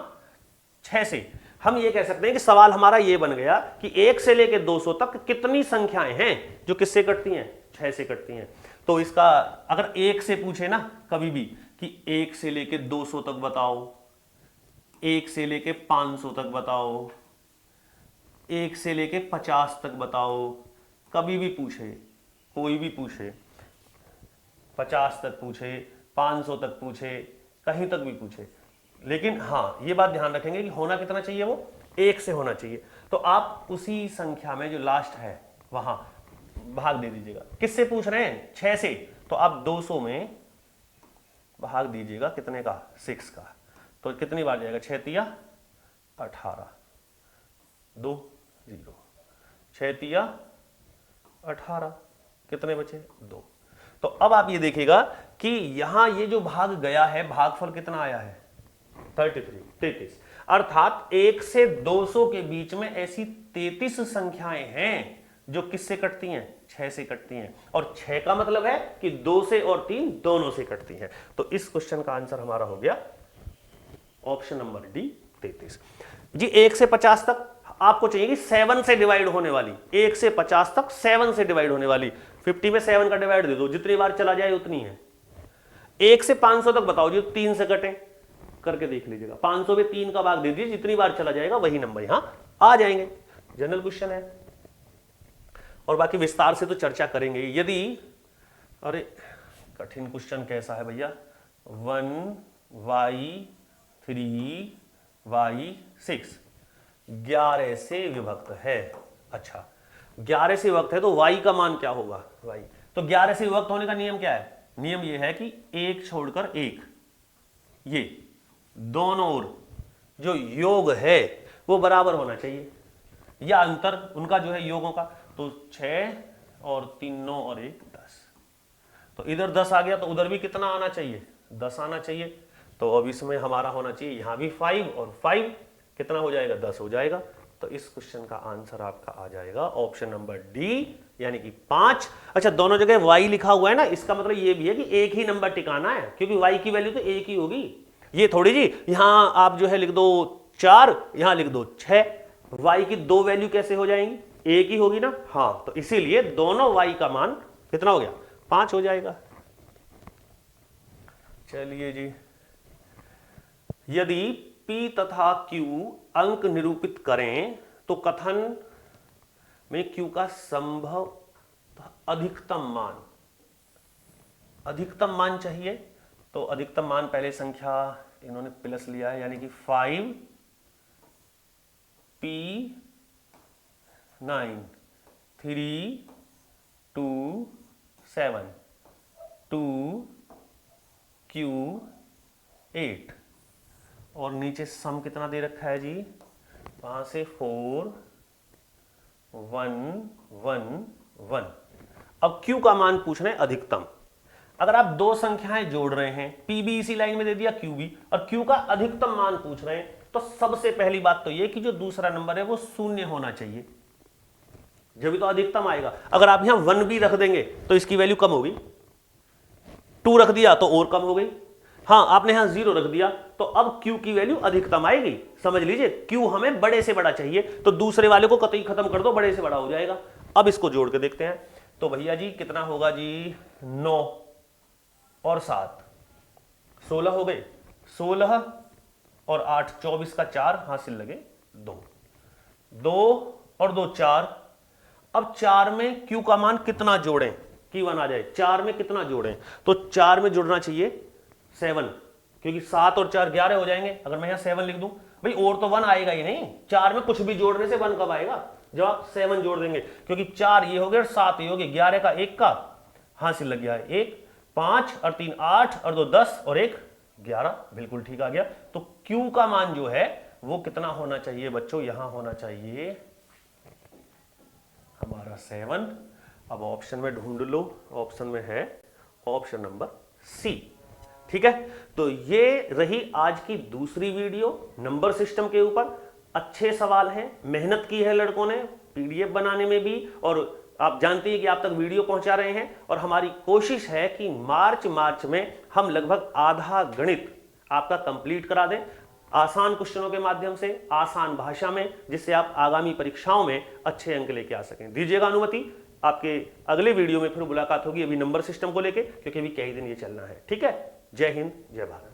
6 से, हम ये कह सकते हैं कि सवाल हमारा ये बन गया कि 1 से लेकर 200 तक कितनी संख्याएं हैं जो किससे कटती हैं, 6 से कटती हैं। तो इसका अगर 1 से पूछे ना कभी भी कि 1 से लेकर 200 तक बताओ, 1 से लेकर 500 तक बताओ, 1 से लेकर 50 तक बताओ, कभी भी पूछे, कोई भी पूछे, 50 तक पूछे, 500 तक पूछे, कहीं तक भी पूछे, लेकिन हाँ ये बात ध्यान रखेंगे कि होना कितना चाहिए, वो 1 से होना चाहिए। तो आप उसी संख्या में जो लास्ट है वहां भाग दे दीजिएगा। किससे पूछ रहे हैं, 6 से, तो आप 200 में भाग दीजिएगा कितने का, 6 का। तो कितनी बार जाएगा, 6 तिया 18, 2 0, 6 तिया 18, कितने बचे, 2। तो अब आप ये देखिएगा कि यहां ये जो भाग गया है भागफल कितना आया है, 33। अर्थात 1 से 200 के बीच में ऐसी 33 संख्याएं हैं जो किससे कटती हैं, 6 से कटती हैं। और 6 का मतलब है कि 2 से और 3 दोनों से कटती हैं। तो इस क्वेश्चन का आंसर हमारा हो गया ऑप्शन नंबर डी, 33। जी 1 से 50 तक आपको चाहिए कि 7 से डिवाइड होने वाली, 1 से 50 तक 7 से डिवाइड होने वाली। 50 में 7 का डिवाइड दे दो, जितनी बार चला जाए उतनी है। 1 से 500 तक बताओ जो 3 से कटे, करके देख लीजिएगा। 500 में 3 का भाग दे दीजिए, जितनी बार चला जाएगा वही नंबर यहां आ जाएंगे। जनरल क्वेश्चन है और बाकी विस्तार से तो चर्चा करेंगे। यदि अरे कठिन क्वेश्चन कैसा है भैया, 1y3y6 11 से विभक्त है। अच्छा 11 से विभक्त है तो y का मान क्या होगा, y तो 11 से विभक्त होने का नियम क्या है, नियम यह है कि 1 छोड़कर 1, ये दोनों ओर जो योग है वो बराबर होना चाहिए, या अंतर उनका जो है योगों का। तो 6 और 3 9 और 1 10, तो इधर 10 आ गया तो उधर भी कितना आना चाहिए, 10 आना चाहिए। तो अब इसमें हमारा होना चाहिए यहां भी 5 और 5 कितना हो जाएगा, 10 हो जाएगा। तो इस क्वेश्चन का आंसर आपका आ जाएगा ऑप्शन नंबर डी, यानी कि 5। अच्छा दोनों जगह y लिखा हुआ है ना, इसका मतलब ये भी है कि एक ही नंबर टिकाना है, क्योंकि y की वैल्यू तो एक ही होगी। ये थोड़ी जी यहां आप जो है लिख दो 4, यहां लिख दो 6, y की 2 वैल्यू कैसे हो जाएंगी, एक ही होगी ना। हाँ तो इसीलिए दोनों y का मान कितना हो गया, 5 हो जाएगा। चलिए जी, यदि p तथा q अंक निरूपित करें तो कथन में q का संभव अधिकतम मान चाहिए। तो अधिकतम मान पहले संख्या इन्होंने प्लस लिया है, यानी कि 5p9 3 2 7 2q8 और नीचे सम कितना दे रखा है जी, वहां से 4 1 1 1। अब q का मान पूछ रहे हैं अधिकतम। अगर आप दो संख्याएं जोड़ रहे हैं, p भी इसी लाइन में दे दिया, q भी, और q का अधिकतम मान पूछ रहे हैं, तो सबसे पहली बात तो यह कि जो दूसरा नंबर है वो शून्य होना चाहिए, जब तो अधिकतम आएगा। अगर आप यहां 1 भी रख देंगे तो इसकी वैल्यू कम होगी, 2 रख दिया तो और कम हो गई। हाँ आपने यहां 0 रख दिया तो अब q की वैल्यू अधिकतम आएगी। समझ लीजिए q हमें बड़े से बड़ा चाहिए, तो दूसरे वाले को कतई खत्म कर दो, बड़े से बड़ा हो जाएगा। अब इसको जोड़ के देखते हैं। तो भैया जी कितना होगा जी, 9 और 7 16 हो गए, 16 और 8 24 का 4 हासिल लगे 2, 2 और 2 4। अब 4 में q का मान कितना जोड़ें कि 1 आ जाए, 4 में कितना जोड़ें, तो 4 में जुड़ना चाहिए 7, क्योंकि 7 और 4 11 हो जाएंगे। अगर मैं यहाँ 7 लिख दूं, भाई और तो 1 आएगा ही नहीं, 4 में कुछ भी जोड़ने से 1 कब आएगा, जब आप 7 जोड़ देंगे, क्योंकि 4 ये हो गया और 7 ये हो गया, 11 का 1 का हासिल लग गया है 1, 5 और 3 8 और 2 10 और 1 11, बिल्कुल ठीक आ गया। तो Q का मान जो है वो कितना होना चाहिए बच्चों, यहां होना चाहिए हमारा 7। अब ऑप्शन में ढूंढ लो, ऑप्शन में है ऑप्शन नंबर सी। ठीक है, तो ये रही आज की दूसरी वीडियो नंबर सिस्टम के ऊपर। अच्छे सवाल हैं, मेहनत की है लड़कों ने पीडीएफ बनाने में भी, और आप जानते हैं कि आप तक वीडियो पहुंचा रहे हैं। और हमारी कोशिश है कि मार्च में हम लगभग आधा गणित आपका कंप्लीट करा दें, आसान क्वेश्चनों के माध्यम से, आसान भाषा में, जिससे आप आगामी परीक्षाओं में अच्छे अंक लेके आ सकें। दीजिएगा अनुमति, आपके अगले वीडियो में फिर मुलाकात होगी अभी नंबर सिस्टम को लेके, क्योंकि अभी कई दिन ये चलना है। ठीक है, जय हिंद, जय भारत।